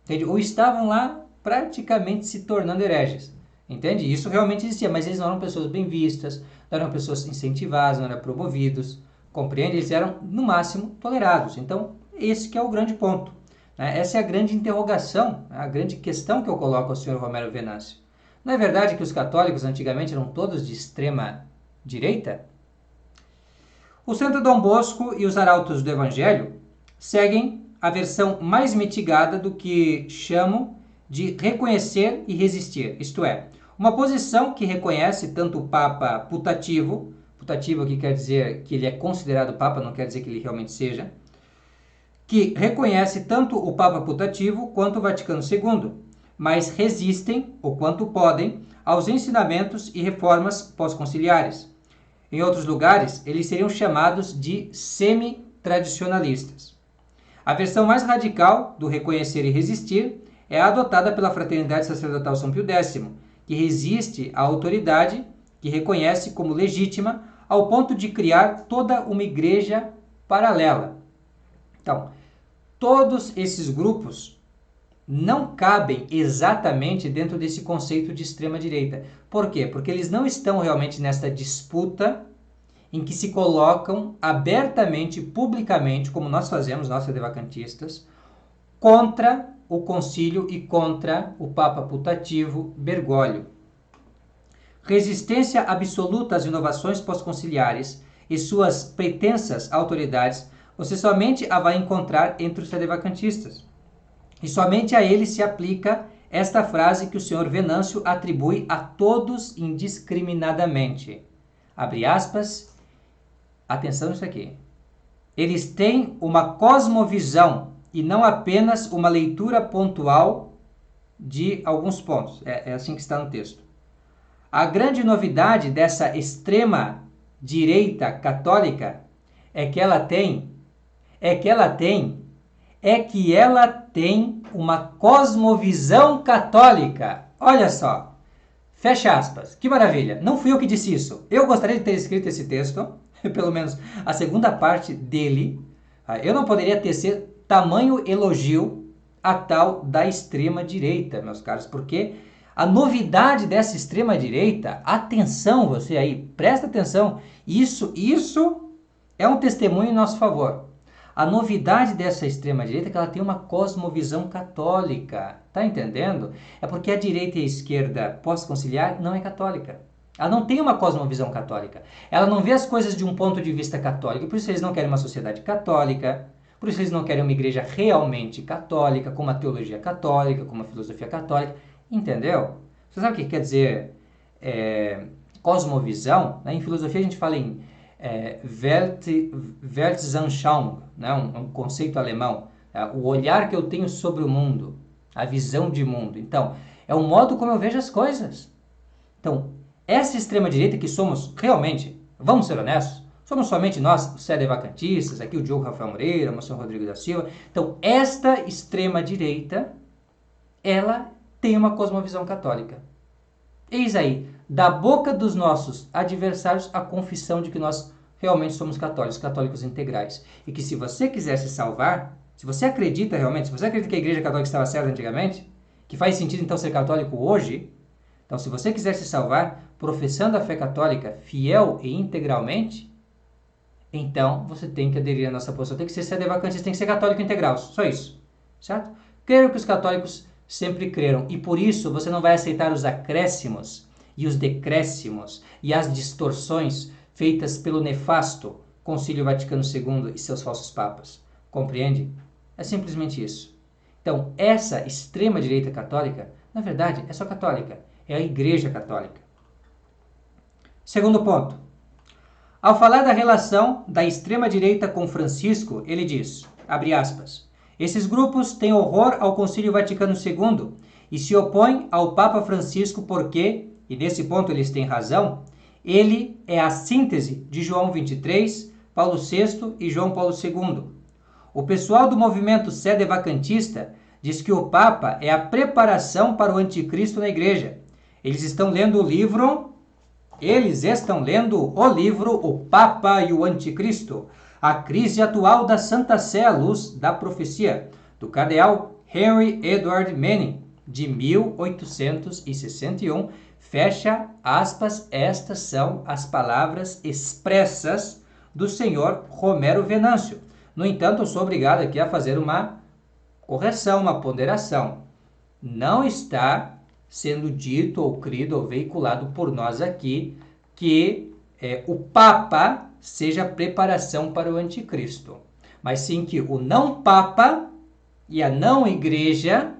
Speaker 1: entende? Ou estavam lá praticamente se tornando hereges, entende? Isso realmente existia, mas eles não eram pessoas bem vistas, não eram pessoas incentivadas, não eram promovidos, compreende? Eles eram, no máximo, tolerados. Então, esse que é o grande ponto, né? Essa é a grande interrogação, a grande questão que eu coloco ao senhor Romero Venâncio. Não é verdade que os católicos antigamente eram todos de extrema direita? O Santo Dom Bosco e os arautos do Evangelho seguem a versão mais mitigada do que chamo de reconhecer e resistir, isto é, uma posição que reconhece tanto o Papa putativo aqui quer dizer que ele é considerado Papa, não quer dizer que ele realmente seja, que reconhece tanto o Papa putativo quanto o Vaticano II, mas resistem, o quanto podem, aos ensinamentos e reformas pós-conciliares. Em outros lugares, eles seriam chamados de semi-tradicionalistas. A versão mais radical do reconhecer e resistir é adotada pela Fraternidade Sacerdotal São Pio X, que resiste à autoridade que reconhece como legítima ao ponto de criar toda uma igreja paralela. Então, todos esses grupos não cabem exatamente dentro desse conceito de extrema-direita. Por quê? Porque eles não estão realmente nesta disputa em que se colocam abertamente, publicamente, como nós fazemos, nós sedevacantistas, contra o concílio e contra o Papa putativo Bergoglio. Resistência absoluta às inovações pós-conciliares e suas pretensas autoridades você somente a vai encontrar entre os sedevacantistas. E somente a ele se aplica esta frase que o senhor Venâncio atribui a todos indiscriminadamente. Abre aspas. Atenção nisso aqui. Eles têm uma cosmovisão e não apenas uma leitura pontual de alguns pontos. É assim que está no texto. A grande novidade dessa extrema direita católica é que ela tem uma cosmovisão católica. Olha só. Fecha aspas. Que maravilha. Não fui eu que disse isso. Eu gostaria de ter escrito esse texto, pelo menos a segunda parte dele. Eu não poderia tecer tamanho elogio a tal da extrema direita, meus caros, porque a novidade dessa extrema direita, atenção você aí, presta atenção, isso é um testemunho em nosso favor. A novidade dessa extrema-direita é que ela tem uma cosmovisão católica, tá entendendo? É porque a direita e a esquerda pós-conciliar não é católica. Ela não tem uma cosmovisão católica. Ela não vê as coisas de um ponto de vista católico, por isso eles não querem uma sociedade católica, por isso eles não querem uma igreja realmente católica, com uma teologia católica, com uma filosofia católica. Entendeu? Você sabe o que quer dizer cosmovisão? Né? Em filosofia a gente fala em Weltanschauung, né? um conceito alemão. O olhar que eu tenho sobre o mundo, a visão de mundo. Então, é o modo como eu vejo as coisas. Então, essa extrema-direita que somos realmente, vamos ser honestos, somos somente nós, os sedevacantistas, aqui o Diogo Rafael Moreira, o Moção Rodrigo da Silva. Então, esta extrema-direita, ela tem uma cosmovisão católica. Eis aí, da boca dos nossos adversários, a confissão de que nós realmente somos católicos, católicos integrais. E que se você quiser se salvar, se você acredita realmente, se você acredita que a Igreja Católica estava certa antigamente, que faz sentido então ser católico hoje, então se você quiser se salvar professando a fé católica fiel e integralmente, então você tem que aderir à nossa posição, tem que ser sedevacantista, tem que ser católico integral, só isso, certo? Creio que os católicos sempre creram, e por isso você não vai aceitar os acréscimos e os decréscimos e as distorções feitas pelo nefasto Concílio Vaticano II e seus falsos papas. Compreende? É simplesmente isso. Então, essa extrema-direita católica, na verdade, é só católica, é a Igreja Católica. Segundo ponto. Ao falar da relação da extrema-direita com Francisco, ele diz, abre aspas, esses grupos têm horror ao Concílio Vaticano II e se opõem ao Papa Francisco porque, e nesse ponto eles têm razão, ele é a síntese de João 23, Paulo VI e João Paulo II. O pessoal do movimento sedevacantista diz que o Papa é a preparação para o anticristo na igreja. Eles estão lendo o livro O Papa e o Anticristo, a crise atual da Santa Sé à luz da profecia, do cardeal Henry Edward Manning, de 1861, fecha aspas, estas são as palavras expressas do senhor Romero Venâncio. No entanto, eu sou obrigado aqui a fazer uma correção, uma ponderação. Não está sendo dito ou crido ou veiculado por nós aqui que o Papa seja a preparação para o anticristo, mas sim que o não Papa e a não Igreja,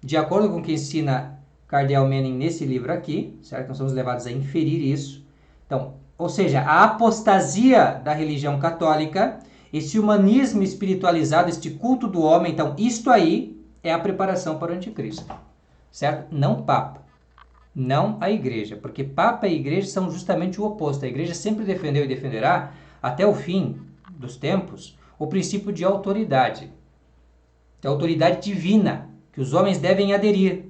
Speaker 1: de acordo com o que ensina Cardeal Manning nesse livro aqui, certo? Nós somos levados a inferir isso. Então, ou seja, a apostasia da religião católica, esse humanismo espiritualizado, este culto do homem, então isto aí é a preparação para o anticristo, certo? Não Papa, não a Igreja, porque Papa e Igreja são justamente o oposto. A Igreja sempre defendeu e defenderá, até o fim dos tempos, o princípio de autoridade, de autoridade divina, que os homens devem aderir,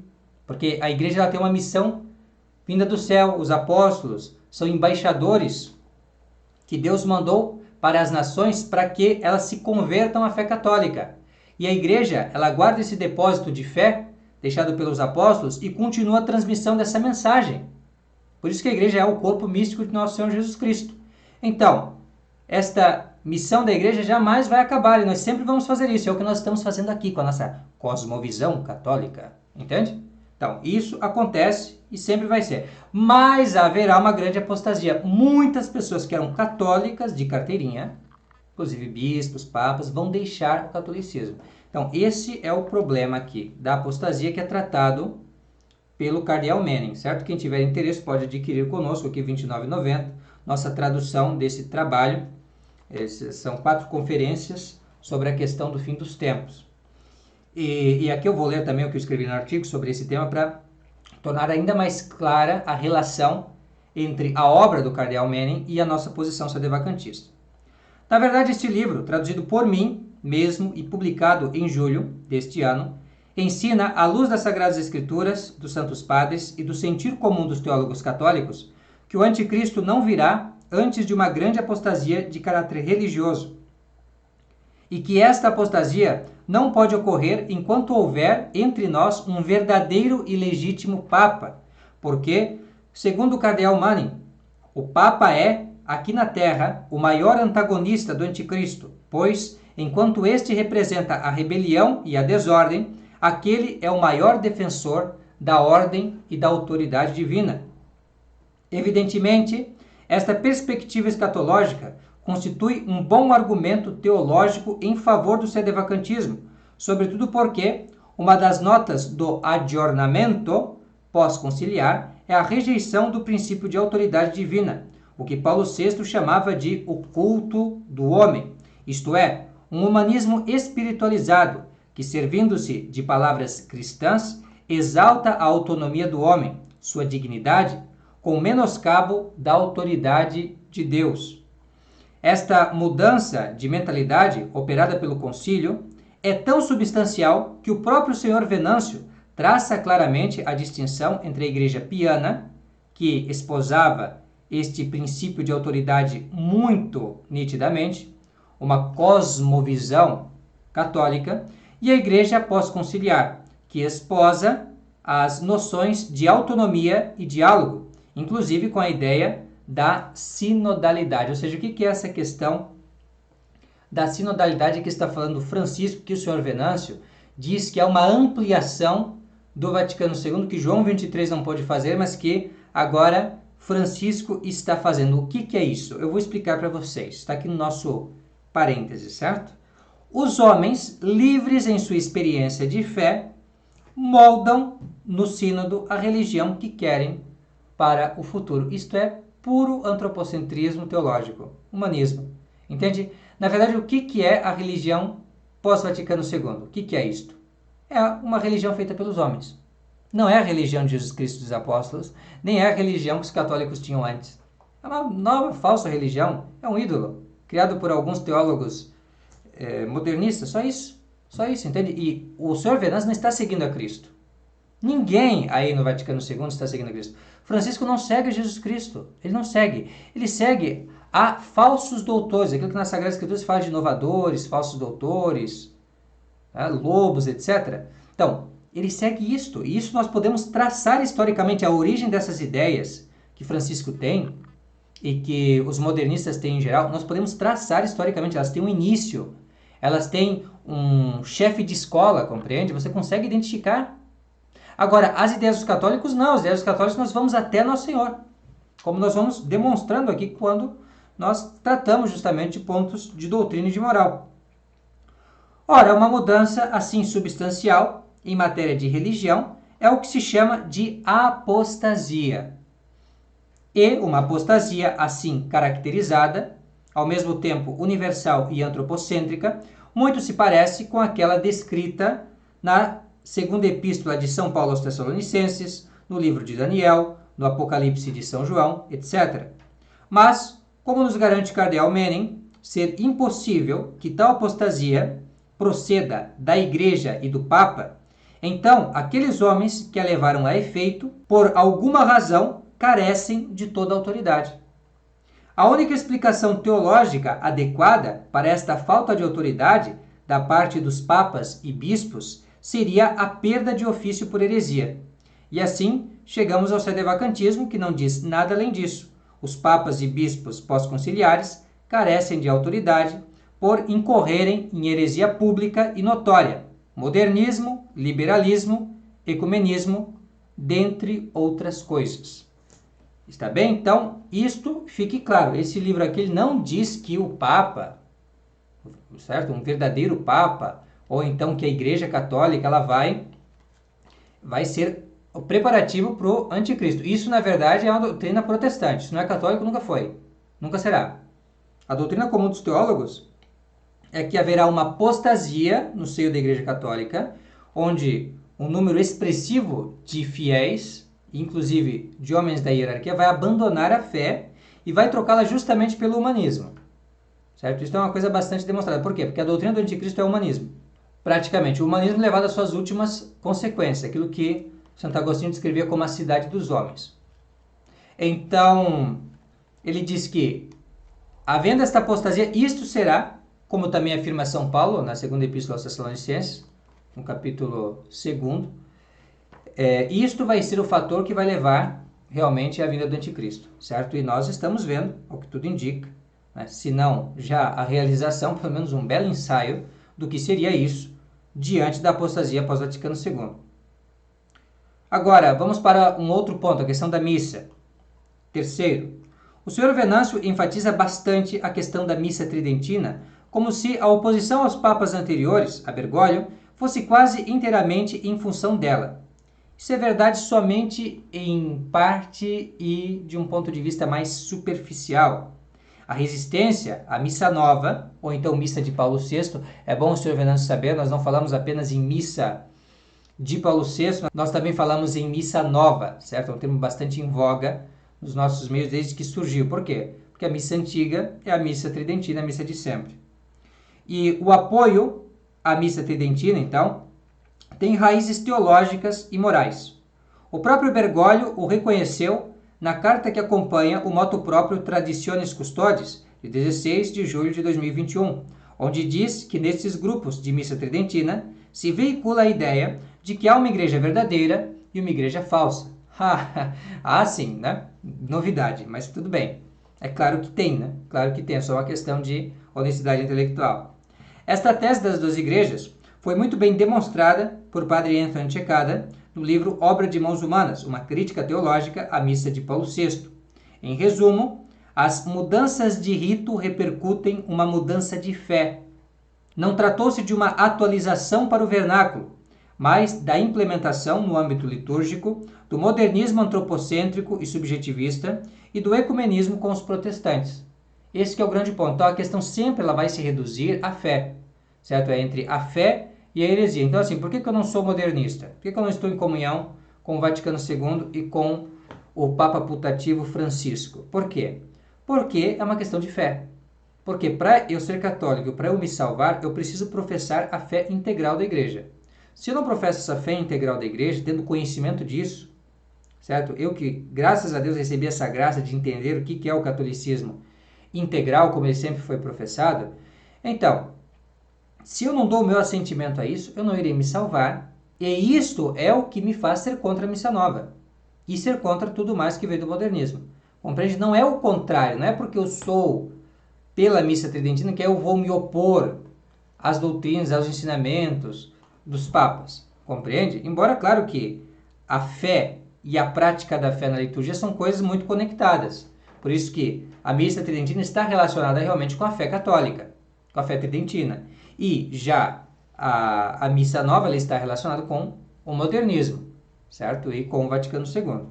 Speaker 1: porque a Igreja ela tem uma missão vinda do céu, os apóstolos são embaixadores que Deus mandou para as nações para que elas se convertam à fé católica. E a Igreja, ela guarda esse depósito de fé deixado pelos apóstolos e continua a transmissão dessa mensagem. Por isso que a Igreja é o corpo místico de nosso Senhor Jesus Cristo. Então, esta missão da Igreja jamais vai acabar e nós sempre vamos fazer isso. É o que nós estamos fazendo aqui com a nossa cosmovisão católica. Entende? Então, isso acontece e sempre vai ser. Mas haverá uma grande apostasia. Muitas pessoas que eram católicas de carteirinha, inclusive bispos, papas, vão deixar o catolicismo. Então, esse é o problema aqui da apostasia que é tratado pelo Cardeal Manning, certo? Quem tiver interesse pode adquirir conosco aqui R$ 29,90, nossa tradução desse trabalho. São 4 conferências sobre a questão do fim dos tempos. E aqui eu vou ler também o que eu escrevi no artigo sobre esse tema para tornar ainda mais clara a relação entre a obra do Cardeal Manning e a nossa posição sedevacantista. Na verdade, este livro, traduzido por mim mesmo e publicado em julho deste ano, ensina, à luz das Sagradas Escrituras, dos Santos Padres e do sentir comum dos teólogos católicos, que o anticristo não virá antes de uma grande apostasia de caráter religioso, e que esta apostasia não pode ocorrer enquanto houver entre nós um verdadeiro e legítimo Papa, porque, segundo o Cardeal Manning, o Papa é, aqui na Terra, o maior antagonista do anticristo, pois, enquanto este representa a rebelião e a desordem, aquele é o maior defensor da ordem e da autoridade divina. Evidentemente, esta perspectiva escatológica constitui um bom argumento teológico em favor do sedevacantismo, sobretudo porque Uma das notas do aggiornamento pós-conciliar é a rejeição do princípio de autoridade divina, o que Paulo VI chamava de o culto do homem, isto é, um humanismo espiritualizado que, servindo-se de palavras cristãs, exalta a autonomia do homem, sua dignidade, com menoscabo da autoridade de Deus. Esta mudança de mentalidade operada pelo concílio é tão substancial que o próprio Senhor Venâncio traça claramente a distinção entre a igreja piana, que esposava este princípio de autoridade muito nitidamente, uma cosmovisão católica, e a igreja pós-conciliar, que esposa as noções de autonomia e diálogo, inclusive com a ideia da sinodalidade. Ou seja, o que é essa questão da sinodalidade que está falando Francisco, que o senhor Venâncio diz que é uma ampliação do Vaticano II, que João 23 não pôde fazer, mas que agora Francisco está fazendo. O que é isso? Eu vou explicar para vocês. Está aqui no nosso parêntese, certo? Os homens, livres em sua experiência de fé, moldam no sínodo a religião que querem para o futuro. Isto é puro antropocentrismo teológico, humanismo. Entende? Na verdade, o que é a religião pós-Vaticano II? O que é isto? É uma religião feita pelos homens. Não é a religião de Jesus Cristo dos Apóstolos, nem é a religião que os católicos tinham antes. É uma nova, falsa religião, é um ídolo, criado por alguns teólogos modernistas, só isso, entende? E o senhor Venâncio não está seguindo a Cristo. Ninguém aí no Vaticano II está seguindo a Cristo. Francisco não segue Jesus Cristo, ele não segue. Ele segue a falsos doutores, aquilo que na Sagrada Escritura se fala de inovadores, falsos doutores, lobos, etc. Então, ele segue isto, e isso nós podemos traçar historicamente a origem dessas ideias que Francisco tem e que os modernistas têm em geral, nós podemos traçar historicamente, elas têm um início, elas têm um chefe de escola, compreende? Você consegue identificar. Agora, as ideias dos católicos não, as ideias dos católicos nós vamos até Nosso Senhor, como nós vamos demonstrando aqui quando nós tratamos justamente de pontos de doutrina e de moral. Ora, uma mudança assim substancial em matéria de religião é o que se chama de apostasia. E uma apostasia assim caracterizada, ao mesmo tempo universal e antropocêntrica, muito se parece com aquela descrita na segunda epístola de São Paulo aos Tessalonicenses, no livro de Daniel, no Apocalipse de São João, etc. Mas, como nos garante Cardeal Menem, ser impossível que tal apostasia proceda da Igreja e do Papa, então aqueles homens que a levaram a efeito, por alguma razão, carecem de toda autoridade. A única explicação teológica adequada para esta falta de autoridade da parte dos papas e bispos seria a perda de ofício por heresia. E assim, chegamos ao sedevacantismo, que não diz nada além disso. Os papas e bispos pós-conciliares carecem de autoridade por incorrerem em heresia pública e notória, modernismo, liberalismo, ecumenismo, dentre outras coisas. Está bem? Então, isto fique claro. Esse livro aqui ele não diz que o Papa, certo? Um verdadeiro Papa, ou então que a Igreja Católica ela vai ser o preparativo para o anticristo. Isso, na verdade, é uma doutrina protestante. Isso não é católico, nunca foi. Nunca será. A doutrina comum dos teólogos é que haverá uma apostasia no seio da Igreja Católica, onde um número expressivo de fiéis, inclusive de homens da hierarquia, vai abandonar a fé e vai trocá-la justamente pelo humanismo. Certo? Isso é uma coisa bastante demonstrada. Por quê? Porque a doutrina do anticristo é o humanismo. Praticamente, o humanismo levado às suas últimas consequências, aquilo que Santo Agostinho descrevia como a cidade dos homens. Então, ele diz que, havendo esta apostasia, isto será, como também afirma São Paulo, na segunda epístola aos Tessalonicenses, no capítulo 2, isto vai ser o fator que vai levar realmente à vinda do anticristo, certo? E nós estamos vendo, o que tudo indica, né? Se não já a realização, pelo menos um belo ensaio do que seria isso diante da apostasia após o Vaticano II. Agora, vamos para um outro ponto, a questão da missa. Terceiro, o senhor Venâncio enfatiza bastante a questão da missa tridentina, como se a oposição aos papas anteriores, a Bergoglio, fosse quase inteiramente em função dela. Isso é verdade somente em parte e de um ponto de vista mais superficial. A resistência à missa nova, ou então missa de Paulo VI, é bom o Sr. Venâncio saber, nós não falamos apenas em missa de Paulo VI, nós também falamos em missa nova, certo? É um termo bastante em voga nos nossos meios desde que surgiu. Por quê? Porque a missa antiga é a missa tridentina, a missa de sempre. E o apoio à missa tridentina, então, tem raízes teológicas e morais. O próprio Bergoglio o reconheceu na carta que acompanha o motu próprio Traditionis Custodes, de 16 de julho de 2021, onde diz que nesses grupos de missa tridentina se veicula a ideia de que há uma igreja verdadeira e uma igreja falsa. Sim, né? Novidade, mas tudo bem. É claro que tem, né? Claro que tem, é só uma questão de honestidade intelectual. Esta tese das duas igrejas foi muito bem demonstrada por Padre Anthony Cekada no livro Obra de Mãos Humanas, uma crítica teológica à missa de Paulo VI. Em resumo, as mudanças de rito repercutem uma mudança de fé. Não tratou-se de uma atualização para o vernáculo, mas da implementação no âmbito litúrgico do modernismo antropocêntrico e subjetivista e do ecumenismo com os protestantes. Esse que é o grande ponto. Então a questão sempre ela vai se reduzir à fé, certo? É entre a fé e a heresia. Então assim, por que eu não sou modernista? Por que eu não estou em comunhão com o Vaticano II e com o Papa Putativo Francisco? Por quê? Porque é uma questão de fé. Porque para eu ser católico, para eu me salvar, eu preciso professar a fé integral da igreja. Se eu não professo essa fé integral da igreja, tendo conhecimento disso, certo? Eu que, graças a Deus, recebi essa graça de entender o que é o catolicismo integral, como ele sempre foi professado, então, se eu não dou o meu assentimento a isso, eu não irei me salvar, e isto é o que me faz ser contra a missa nova, e ser contra tudo mais que veio do modernismo. Compreende? Não é o contrário, não é porque eu sou pela missa tridentina que eu vou me opor às doutrinas, aos ensinamentos dos papas, compreende? Embora, claro que a fé e a prática da fé na liturgia são coisas muito conectadas. Por isso que a missa tridentina está relacionada realmente com a fé católica, com a fé tridentina. E já a missa nova ela está relacionada com o modernismo, certo? E com o Vaticano II.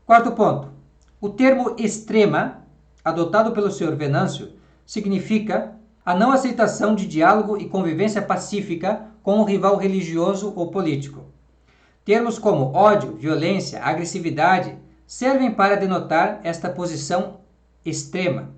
Speaker 1: Quarto ponto. O termo extrema, adotado pelo Sr. Venâncio, significa a não aceitação de diálogo e convivência pacífica com um rival religioso ou político. Termos como ódio, violência, agressividade servem para denotar esta posição extrema.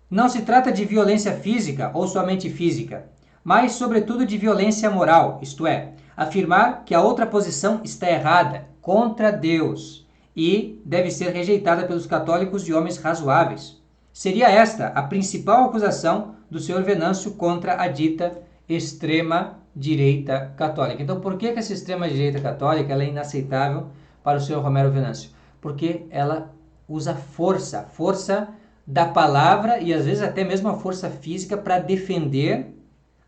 Speaker 1: Não se trata de violência física ou somente física, mas sobretudo de violência moral, isto é, afirmar que a outra posição está errada, contra Deus, e deve ser rejeitada pelos católicos e homens razoáveis. Seria esta a principal acusação do Sr. Venâncio contra a dita extrema-direita católica. Então, por que essa extrema-direita católica ela é inaceitável para o Sr. Romero Venâncio? Porque ela usa força da palavra e às vezes até mesmo a força física para defender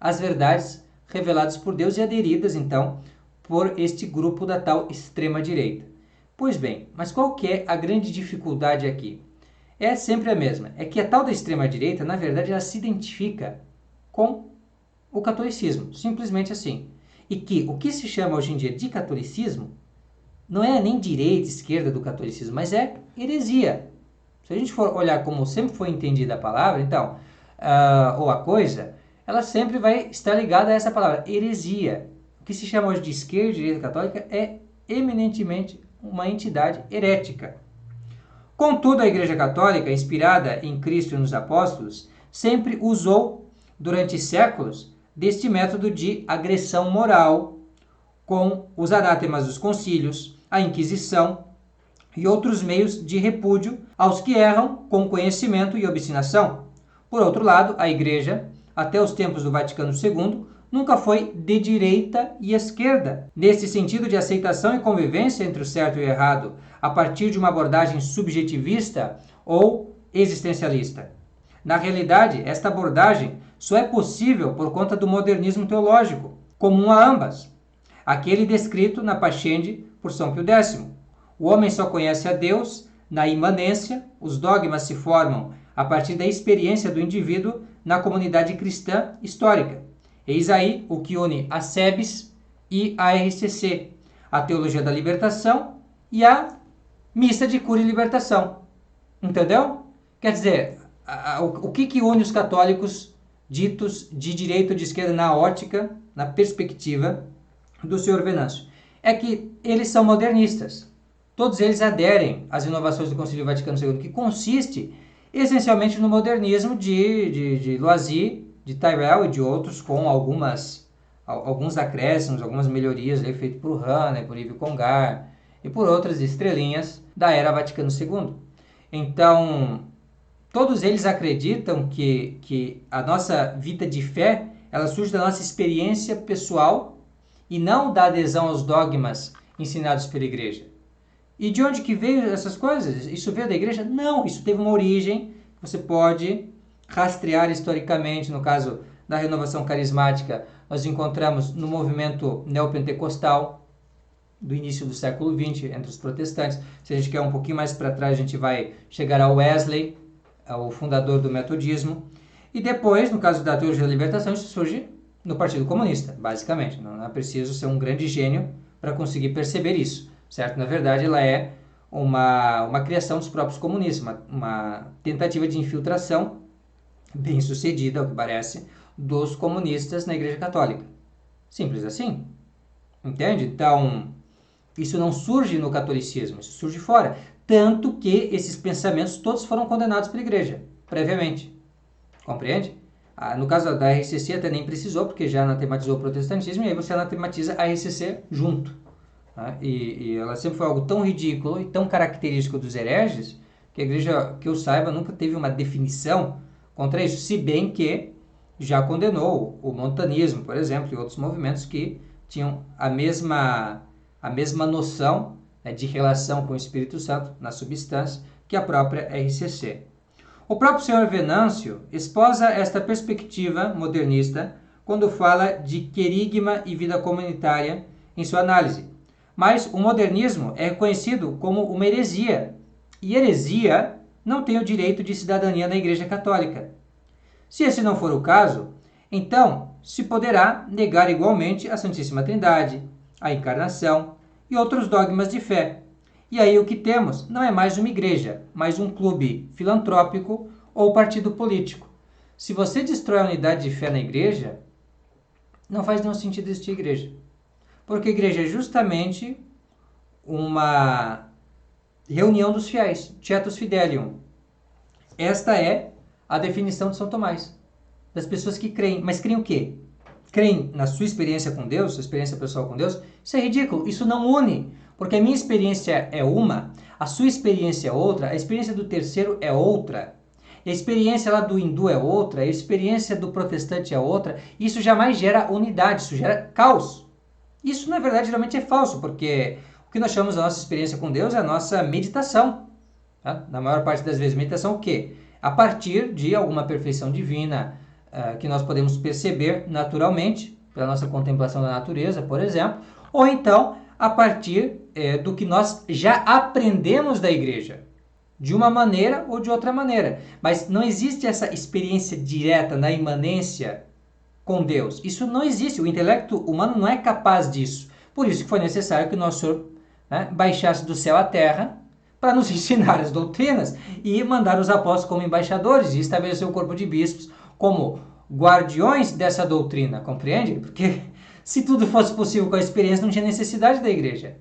Speaker 1: as verdades reveladas por Deus e aderidas, então, por este grupo da tal extrema-direita. Pois bem, mas qual que é a grande dificuldade aqui? É sempre a mesma, é que a tal da extrema-direita, na verdade, ela se identifica com o catolicismo, simplesmente assim. E que o que se chama hoje em dia de catolicismo não é nem direita, esquerda do catolicismo, mas é heresia. Se a gente for olhar como sempre foi entendida a palavra, então, ou a coisa, ela sempre vai estar ligada a essa palavra, heresia. O que se chama hoje de esquerda e direita católica é eminentemente uma entidade herética. Contudo, a Igreja Católica, inspirada em Cristo e nos apóstolos, sempre usou, durante séculos, deste método de agressão moral, com os anátemas dos concílios, a Inquisição e outros meios de repúdio aos que erram com conhecimento e obstinação. Por outro lado, a Igreja, até os tempos do Vaticano II, nunca foi de direita e esquerda, nesse sentido de aceitação e convivência entre o certo e o errado, a partir de uma abordagem subjetivista ou existencialista. Na realidade, esta abordagem só é possível por conta do modernismo teológico, comum a ambas, aquele descrito na Pascendi por São Pio X. O homem só conhece a Deus na imanência, os dogmas se formam a partir da experiência do indivíduo na comunidade cristã histórica. Eis aí o que une a SEBS e a RCC, a Teologia da Libertação e a Missa de Cura e Libertação. Entendeu? Quer dizer, o que une os católicos ditos de direita ou de esquerda na ótica, na perspectiva do Sr. Venâncio? É que eles são modernistas. Todos eles aderem às inovações do Concílio Vaticano II, que consiste essencialmente no modernismo de Loisy, de Tyrrell e de outros, com alguns acréscimos, algumas melhorias feitas por Hahn, por Yves Congar e por outras estrelinhas da era Vaticano II. Então, todos eles acreditam que a nossa vida de fé ela surge da nossa experiência pessoal e não da adesão aos dogmas ensinados pela igreja. E de onde que veio essas coisas? Isso veio da igreja? Não, isso teve uma origem que você pode rastrear historicamente. No caso da renovação carismática, nós encontramos no movimento neopentecostal do início do século XX, entre os protestantes. Se a gente quer um pouquinho mais para trás, a gente vai chegar a Wesley, o fundador do metodismo. E depois, no caso da teologia da libertação, isso surge no Partido Comunista, basicamente. Não é preciso ser um grande gênio para conseguir perceber isso, certo? Na verdade, ela é uma criação dos próprios comunistas, uma tentativa de infiltração bem sucedida, ao que parece, dos comunistas na Igreja Católica. Simples assim. Entende? Então, isso não surge no catolicismo, isso surge fora. Tanto que esses pensamentos todos foram condenados pela Igreja, previamente. Compreende? No caso da RCC até nem precisou, porque já anatematizou o protestantismo, e aí você anatematiza a RCC junto. Tá? E ela sempre foi algo tão ridículo e tão característico dos hereges, que a Igreja, que eu saiba, nunca teve uma definição contra isso, se bem que já condenou o montanismo, por exemplo, e outros movimentos que tinham a mesma noção, né, de relação com o Espírito Santo na substância que a própria RCC. O próprio Sr. Venâncio esposa esta perspectiva modernista quando fala de querigma e vida comunitária em sua análise. Mas o modernismo é reconhecido como uma heresia, e heresia não tem o direito de cidadania na Igreja Católica. Se esse não for o caso, então se poderá negar igualmente a Santíssima Trindade, a encarnação e outros dogmas de fé. E aí o que temos não é mais uma igreja, mas um clube filantrópico ou partido político. Se você destrói a unidade de fé na igreja, não faz nenhum sentido existir igreja. Porque a igreja é justamente uma reunião dos fiéis, Tietus Fidelium. Esta é a definição de São Tomás, das pessoas que creem. Mas creem o quê? Creem na sua experiência com Deus, sua experiência pessoal com Deus? Isso é ridículo, isso não une. Porque a minha experiência é uma, a sua experiência é outra, a experiência do terceiro é outra, a experiência lá do hindu é outra, a experiência do protestante é outra. Isso jamais gera unidade, isso gera caos. Isso, na verdade, geralmente é falso, porque o que nós chamamos da nossa experiência com Deus é a nossa meditação. Tá? Na maior parte das vezes, meditação o quê? A partir de alguma perfeição divina que nós podemos perceber naturalmente, pela nossa contemplação da natureza, por exemplo, ou então a partir do que nós já aprendemos da igreja, de uma maneira ou de outra maneira. Mas não existe essa experiência direta na imanência com Deus. Isso não existe. O intelecto humano não é capaz disso. Por isso que foi necessário que o nosso Senhor, né, baixasse do céu à terra para nos ensinar as doutrinas e mandar os apóstolos como embaixadores e estabelecer o corpo de bispos como guardiões dessa doutrina. Compreende? Porque se tudo fosse possível com a experiência, não tinha necessidade da igreja.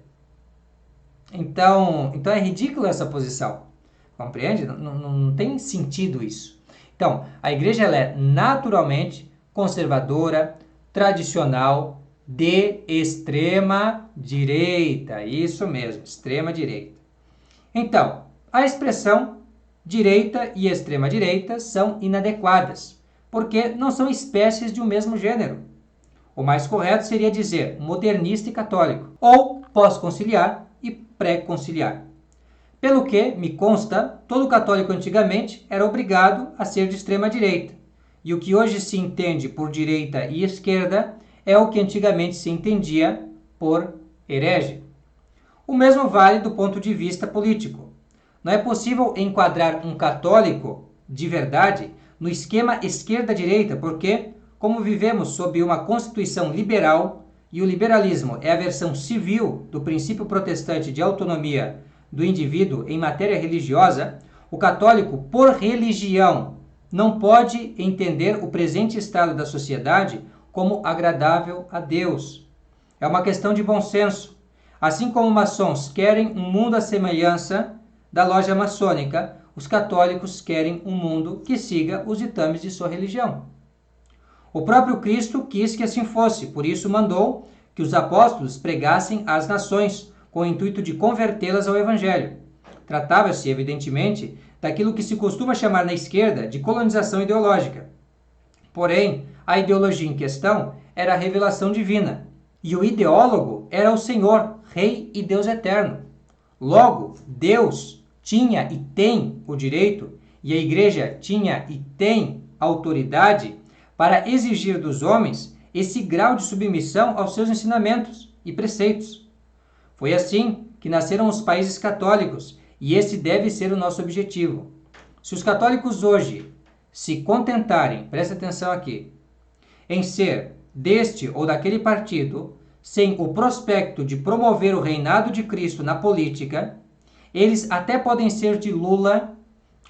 Speaker 1: Então é ridícula essa posição. Compreende? Não tem sentido isso. Então, a igreja ela é naturalmente conservadora, tradicional, de extrema direita. Isso mesmo, extrema direita. Então, a expressão direita e extrema direita são inadequadas, porque não são espécies de um mesmo gênero. O mais correto seria dizer modernista e católico, ou pós-conciliar e pré-conciliar. Pelo que, me consta, todo católico antigamente era obrigado a ser de extrema direita, e o que hoje se entende por direita e esquerda é o que antigamente se entendia por herege. O mesmo vale do ponto de vista político. Não é possível enquadrar um católico de verdade no esquema esquerda-direita, porque como vivemos sob uma Constituição liberal e o liberalismo é a versão civil do princípio protestante de autonomia do indivíduo em matéria religiosa, o católico, por religião, não pode entender o presente estado da sociedade como agradável a Deus. É uma questão de bom senso. Assim como maçons querem um mundo à semelhança da loja maçônica, os católicos querem um mundo que siga os ditames de sua religião. O próprio Cristo quis que assim fosse, por isso mandou que os apóstolos pregassem às nações, com o intuito de convertê-las ao Evangelho. Tratava-se, evidentemente, daquilo que se costuma chamar na esquerda de colonização ideológica. Porém, a ideologia em questão era a revelação divina, e o ideólogo era o Senhor, Rei e Deus eterno. Logo, Deus tinha e tem o direito, e a Igreja tinha e tem autoridade para exigir dos homens esse grau de submissão aos seus ensinamentos e preceitos. Foi assim que nasceram os países católicos, e esse deve ser o nosso objetivo. Se os católicos hoje se contentarem, presta atenção aqui, em ser deste ou daquele partido, sem o prospecto de promover o reinado de Cristo na política, eles até podem ser de Lula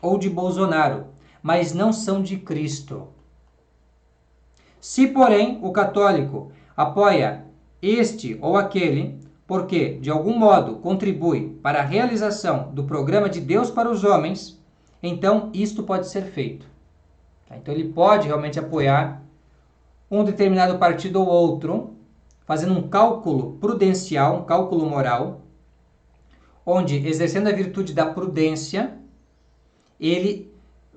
Speaker 1: ou de Bolsonaro, mas não são de Cristo. Se, porém, o católico apoia este ou aquele, porque, de algum modo, contribui para a realização do programa de Deus para os homens, então isto pode ser feito. Então ele pode realmente apoiar um determinado partido ou outro, fazendo um cálculo prudencial, um cálculo moral, onde, exercendo a virtude da prudência, ele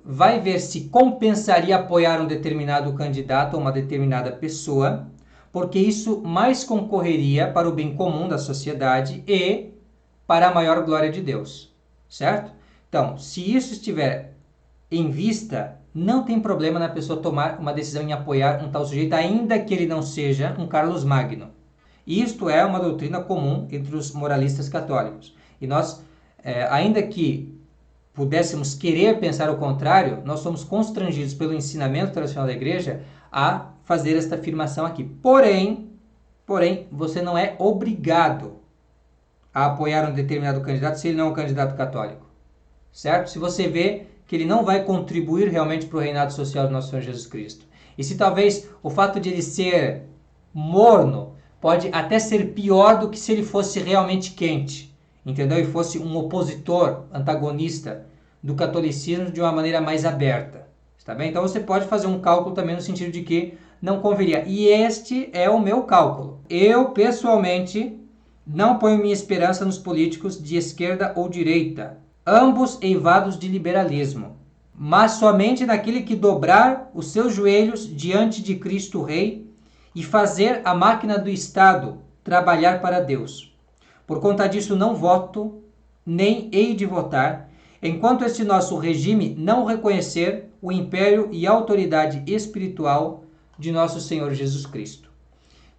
Speaker 1: vai ver se compensaria apoiar um determinado candidato ou uma determinada pessoa, porque isso mais concorreria para o bem comum da sociedade e para a maior glória de Deus, certo? Então, se isso estiver em vista, não tem problema na pessoa tomar uma decisão em apoiar um tal sujeito, ainda que ele não seja um Carlos Magno. Isto é uma doutrina comum entre os moralistas católicos. E nós, ainda que pudéssemos querer pensar o contrário, nós somos constrangidos pelo ensinamento tradicional da Igreja a fazer esta afirmação aqui. Porém, você não é obrigado a apoiar um determinado candidato se ele não é um candidato católico, certo? Se você vê que ele não vai contribuir realmente para o reinado social do nosso Senhor Jesus Cristo. E se talvez o fato de ele ser morno pode até ser pior do que se ele fosse realmente quente, entendeu? E fosse um opositor, antagonista do catolicismo de uma maneira mais aberta, está bem? Então você pode fazer um cálculo também no sentido de que não converia. E este é o meu cálculo. Eu, pessoalmente, não ponho minha esperança nos políticos de esquerda ou direita, ambos eivados de liberalismo, mas somente naquele que dobrar os seus joelhos diante de Cristo Rei e fazer a máquina do Estado trabalhar para Deus. Por conta disso não voto, nem hei de votar, enquanto este nosso regime não reconhecer o império e a autoridade espiritual de nosso Senhor Jesus Cristo.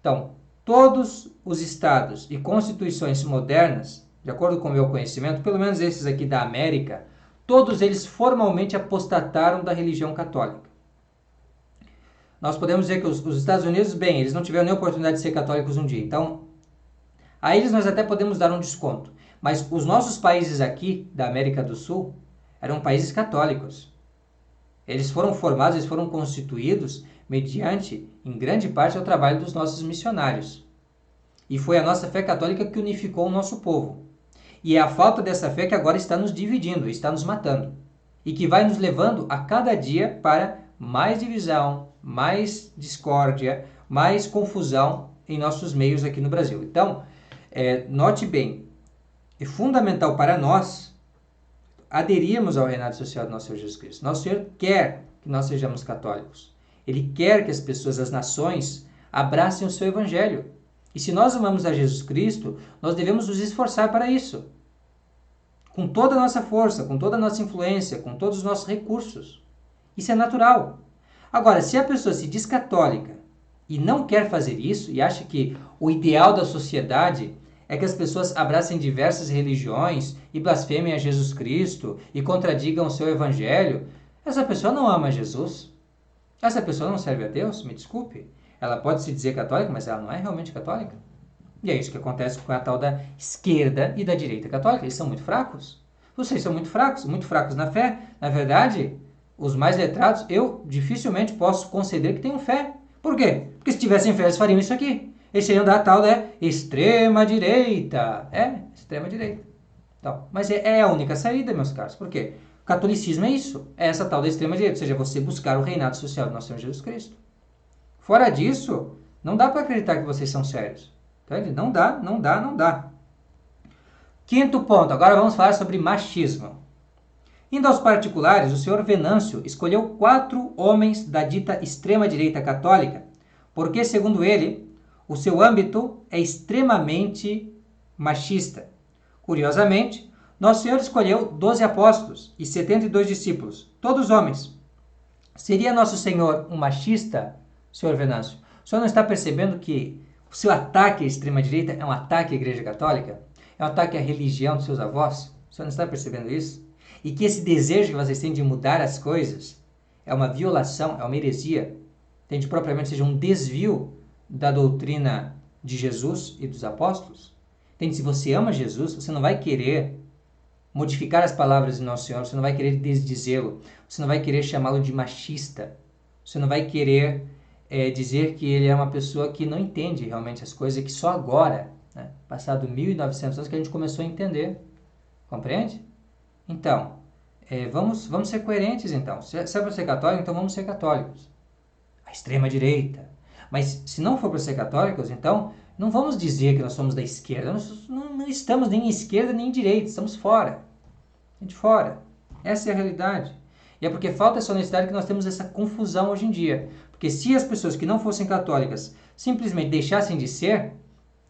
Speaker 1: Então, todos os estados e constituições modernas, de acordo com o meu conhecimento, pelo menos esses aqui da América, todos eles formalmente apostataram da religião católica. Nós podemos dizer que os Estados Unidos, bem, eles não tiveram nem oportunidade de ser católicos um dia. Então, a eles nós até podemos dar um desconto. Mas os nossos países aqui, da América do Sul, eram países católicos. Eles foram formados, eles foram constituídos mediante, em grande parte, ao trabalho dos nossos missionários. E foi a nossa fé católica que unificou o nosso povo. E é a falta dessa fé que agora está nos dividindo, está nos matando. E que vai nos levando a cada dia para mais divisão, mais discórdia, mais confusão em nossos meios aqui no Brasil. Então, note bem, é fundamental para nós aderirmos ao reinado social do nosso Senhor Jesus Cristo. Nosso Senhor quer que nós sejamos católicos. Ele quer que as pessoas, as nações, abracem o seu evangelho. E se nós amamos a Jesus Cristo, nós devemos nos esforçar para isso. Com toda a nossa força, com toda a nossa influência, com todos os nossos recursos. Isso é natural. Agora, se a pessoa se diz católica e não quer fazer isso, e acha que o ideal da sociedade é que as pessoas abracem diversas religiões e blasfemem a Jesus Cristo e contradigam o seu evangelho, essa pessoa não ama Jesus. Essa pessoa não serve a Deus? Me desculpe. Ela pode se dizer católica, mas ela não é realmente católica. E é isso que acontece com a tal da esquerda e da direita católica. Eles são muito fracos. Vocês são muito fracos na fé. Na verdade, os mais letrados, eu dificilmente posso conceder que tenham fé. Por quê? Porque se tivessem fé, eles fariam isso aqui. Eles seriam da tal da extrema-direita. Extrema-direita. Então, mas é a única saída, meus caros. Por quê? O catolicismo é isso. É essa tal da extrema-direita. Ou seja, você buscar o reinado social do nosso Senhor Jesus Cristo. Fora disso, não dá para acreditar que vocês são sérios. Entende? Não dá. Quinto ponto, agora vamos falar sobre machismo. Indo aos particulares, o senhor Venâncio escolheu 4 homens da dita extrema-direita católica, porque, segundo ele, o seu âmbito é extremamente machista. Curiosamente, Nosso Senhor escolheu 12 apóstolos e 72 discípulos, todos homens. Seria Nosso Senhor um machista, senhor Venâncio? O senhor não está percebendo que o seu ataque à extrema-direita é um ataque à Igreja Católica? É um ataque à religião dos seus avós? O senhor não está percebendo isso? E que esse desejo que vocês têm de mudar as coisas é uma violação, é uma heresia, entende? Propriamente seja um desvio da doutrina de Jesus e dos apóstolos. Entende? Se você ama Jesus, você não vai querer modificar as palavras de Nosso Senhor, você não vai querer desdizê-lo, você não vai querer chamá-lo de machista, você não vai querer dizer que ele é uma pessoa que não entende realmente as coisas, que só agora, né, passado 1900 anos, que a gente começou a entender. Compreende? Então, vamos ser coerentes, então. Se é para ser católico, então vamos ser católicos. A extrema-direita. Mas se não for para ser católicos, então não vamos dizer que nós somos da esquerda. Nós não estamos nem em esquerda nem em direita, estamos fora. De fora. Essa é a realidade. E é porque falta essa honestidade que nós temos essa confusão hoje em dia. Porque se as pessoas que não fossem católicas simplesmente deixassem de ser,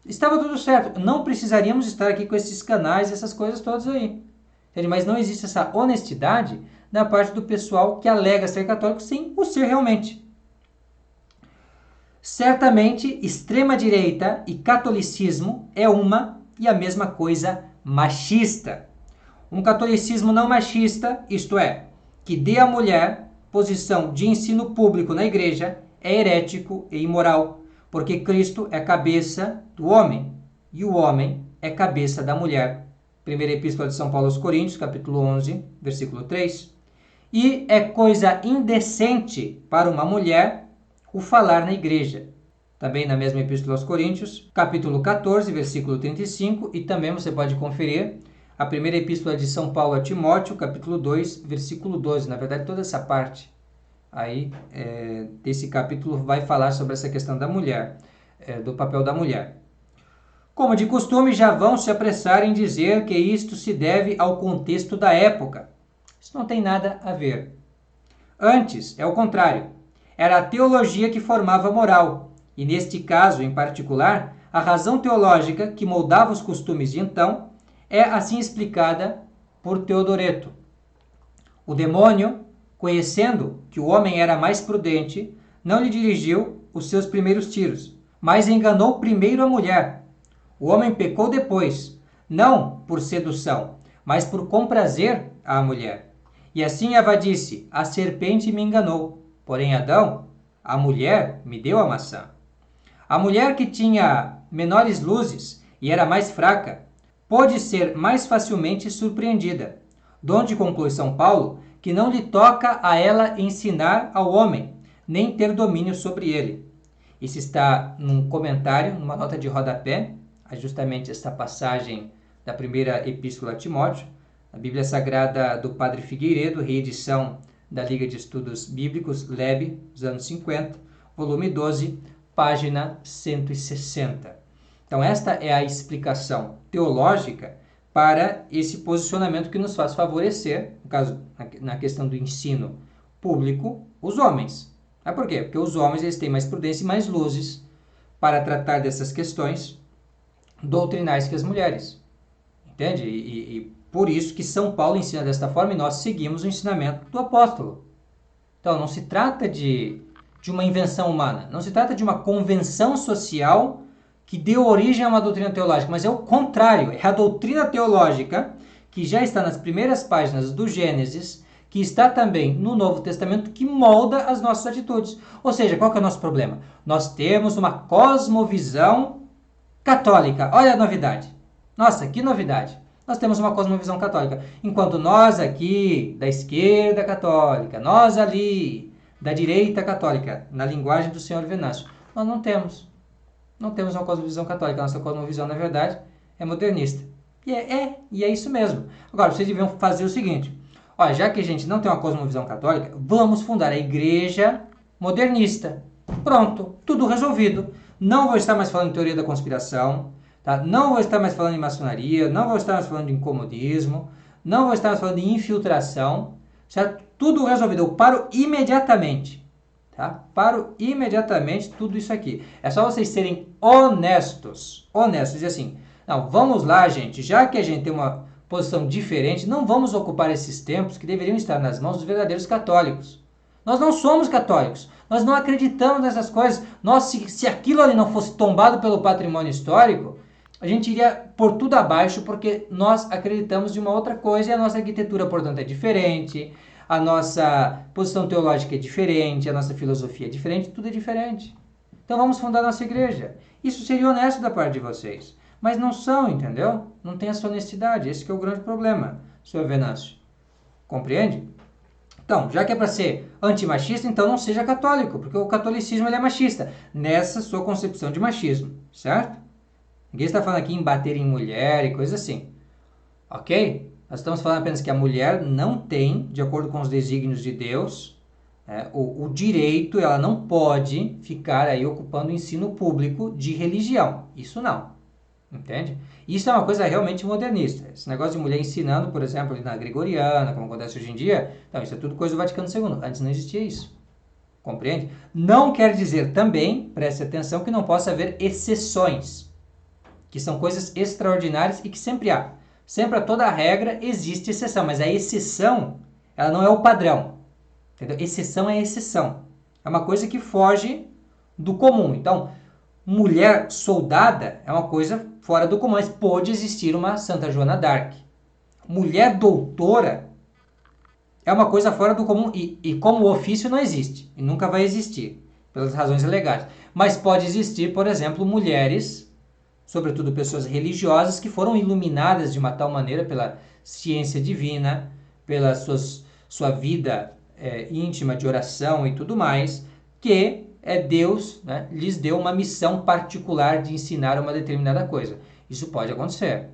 Speaker 1: estava tudo certo. Não precisaríamos estar aqui com esses canais, essas coisas todas aí. Entende? Mas não existe essa honestidade da parte do pessoal que alega ser católico sem o ser realmente. Certamente, extrema-direita e catolicismo é uma e a mesma coisa machista. Um catolicismo não machista, isto é, que dê à mulher posição de ensino público na igreja, é herético e imoral, porque Cristo é cabeça do homem e o homem é cabeça da mulher. Primeira Epístola de São Paulo aos Coríntios, capítulo 11, versículo 3. E é coisa indecente para uma mulher o falar na igreja. Também na mesma Epístola aos Coríntios, capítulo 14, versículo 35, e também você pode conferir a primeira Epístola de São Paulo a Timóteo, capítulo 2, versículo 12. Na verdade, toda essa parte aí desse capítulo vai falar sobre essa questão da mulher, do papel da mulher. Como de costume, já vão se apressar em dizer que isto se deve ao contexto da época. Isso não tem nada a ver. Antes, é o contrário. Era a teologia que formava a moral, e neste caso em particular, a razão teológica que moldava os costumes de então é assim explicada por Teodoreto. O demônio, conhecendo que o homem era mais prudente, não lhe dirigiu os seus primeiros tiros, mas enganou primeiro a mulher. O homem pecou depois, não por sedução, mas por comprazer a mulher. E assim Eva disse: a serpente me enganou, porém Adão, a mulher, me deu a maçã. A mulher que tinha menores luzes e era mais fraca, pôde ser mais facilmente surpreendida, donde conclui São Paulo que não lhe toca a ela ensinar ao homem, nem ter domínio sobre ele. Isso está num comentário, numa nota de rodapé, justamente essa passagem da primeira Epístola a Timóteo, a Bíblia Sagrada do Padre Figueiredo, reedição da Liga de Estudos Bíblicos, LEB, dos anos 50, volume 12, página 160. Então, esta é a explicação teológica para esse posicionamento que nos faz favorecer, no caso, na questão do ensino público, os homens. Por quê? Porque os homens eles têm mais prudência e mais luzes para tratar dessas questões doutrinais que as mulheres. Entende? E por isso que São Paulo ensina desta forma e nós seguimos o ensinamento do apóstolo. Então, não se trata de uma invenção humana, não se trata de uma convenção social que deu origem a uma doutrina teológica, mas é o contrário, é a doutrina teológica que já está nas primeiras páginas do Gênesis, que está também no Novo Testamento, que molda as nossas atitudes. Ou seja, qual que é o nosso problema? Nós temos uma cosmovisão católica. Olha a novidade. Nossa, que novidade. Nós temos uma cosmovisão católica. Enquanto nós aqui, da esquerda católica, nós ali, da direita católica, na linguagem do Senhor Venâncio, nós não temos. Não temos uma cosmovisão católica. A nossa cosmovisão, na verdade, é modernista. E é isso mesmo. Agora, vocês deviam fazer o seguinte. Olha, já que a gente não tem uma cosmovisão católica, vamos fundar a igreja modernista. Pronto, tudo resolvido. Não vou estar mais falando em teoria da conspiração, tá? Não vou estar mais falando em maçonaria, não vou estar mais falando de incomodismo, não vou estar mais falando de infiltração, certo? Tudo resolvido. Eu paro imediatamente. Tá? Paro imediatamente tudo isso aqui. É só vocês serem honestos. Honestos. Dizer assim, não, vamos lá, gente. Já que a gente tem uma posição diferente, não vamos ocupar esses tempos que deveriam estar nas mãos dos verdadeiros católicos. Nós não somos católicos. Nós não acreditamos nessas coisas. Se aquilo ali não fosse tombado pelo patrimônio histórico, a gente iria por tudo abaixo, porque nós acreditamos de uma outra coisa e a nossa arquitetura, portanto, é diferente. A nossa posição teológica é diferente, a nossa filosofia é diferente, tudo é diferente. Então vamos fundar nossa igreja. Isso seria honesto da parte de vocês. Mas não são, entendeu? Não tem essa honestidade. Esse que é o grande problema, Sr. Venâncio. Compreende? Então, já que é para ser antimachista, então não seja católico, porque o catolicismo ele é machista, nessa sua concepção de machismo, certo? Ninguém está falando aqui em bater em mulher e coisa assim. Ok? Nós estamos falando apenas que a mulher não tem, de acordo com os desígnios de Deus, o direito, ela não pode ficar aí ocupando o ensino público de religião. Isso não. Entende? Isso é uma coisa realmente modernista. Esse negócio de mulher ensinando, por exemplo, ali na Gregoriana, como acontece hoje em dia, então, isso é tudo coisa do Vaticano II. Antes não existia isso. Compreende? Não quer dizer também, preste atenção, que não possa haver exceções, que são coisas extraordinárias e que sempre há. Sempre a toda regra existe exceção, mas a exceção, ela não é o padrão. Entendeu? Exceção é exceção. É uma coisa que foge do comum. Então, mulher soldada é uma coisa fora do comum, mas pode existir uma Santa Joana d'Arc. Mulher doutora é uma coisa fora do comum e como ofício não existe e nunca vai existir, pelas razões legais. Mas pode existir, por exemplo, mulheres, sobretudo pessoas religiosas, que foram iluminadas de uma tal maneira pela ciência divina, pela sua vida íntima de oração e tudo mais, que Deus, né, lhes deu uma missão particular de ensinar uma determinada coisa. Isso pode acontecer,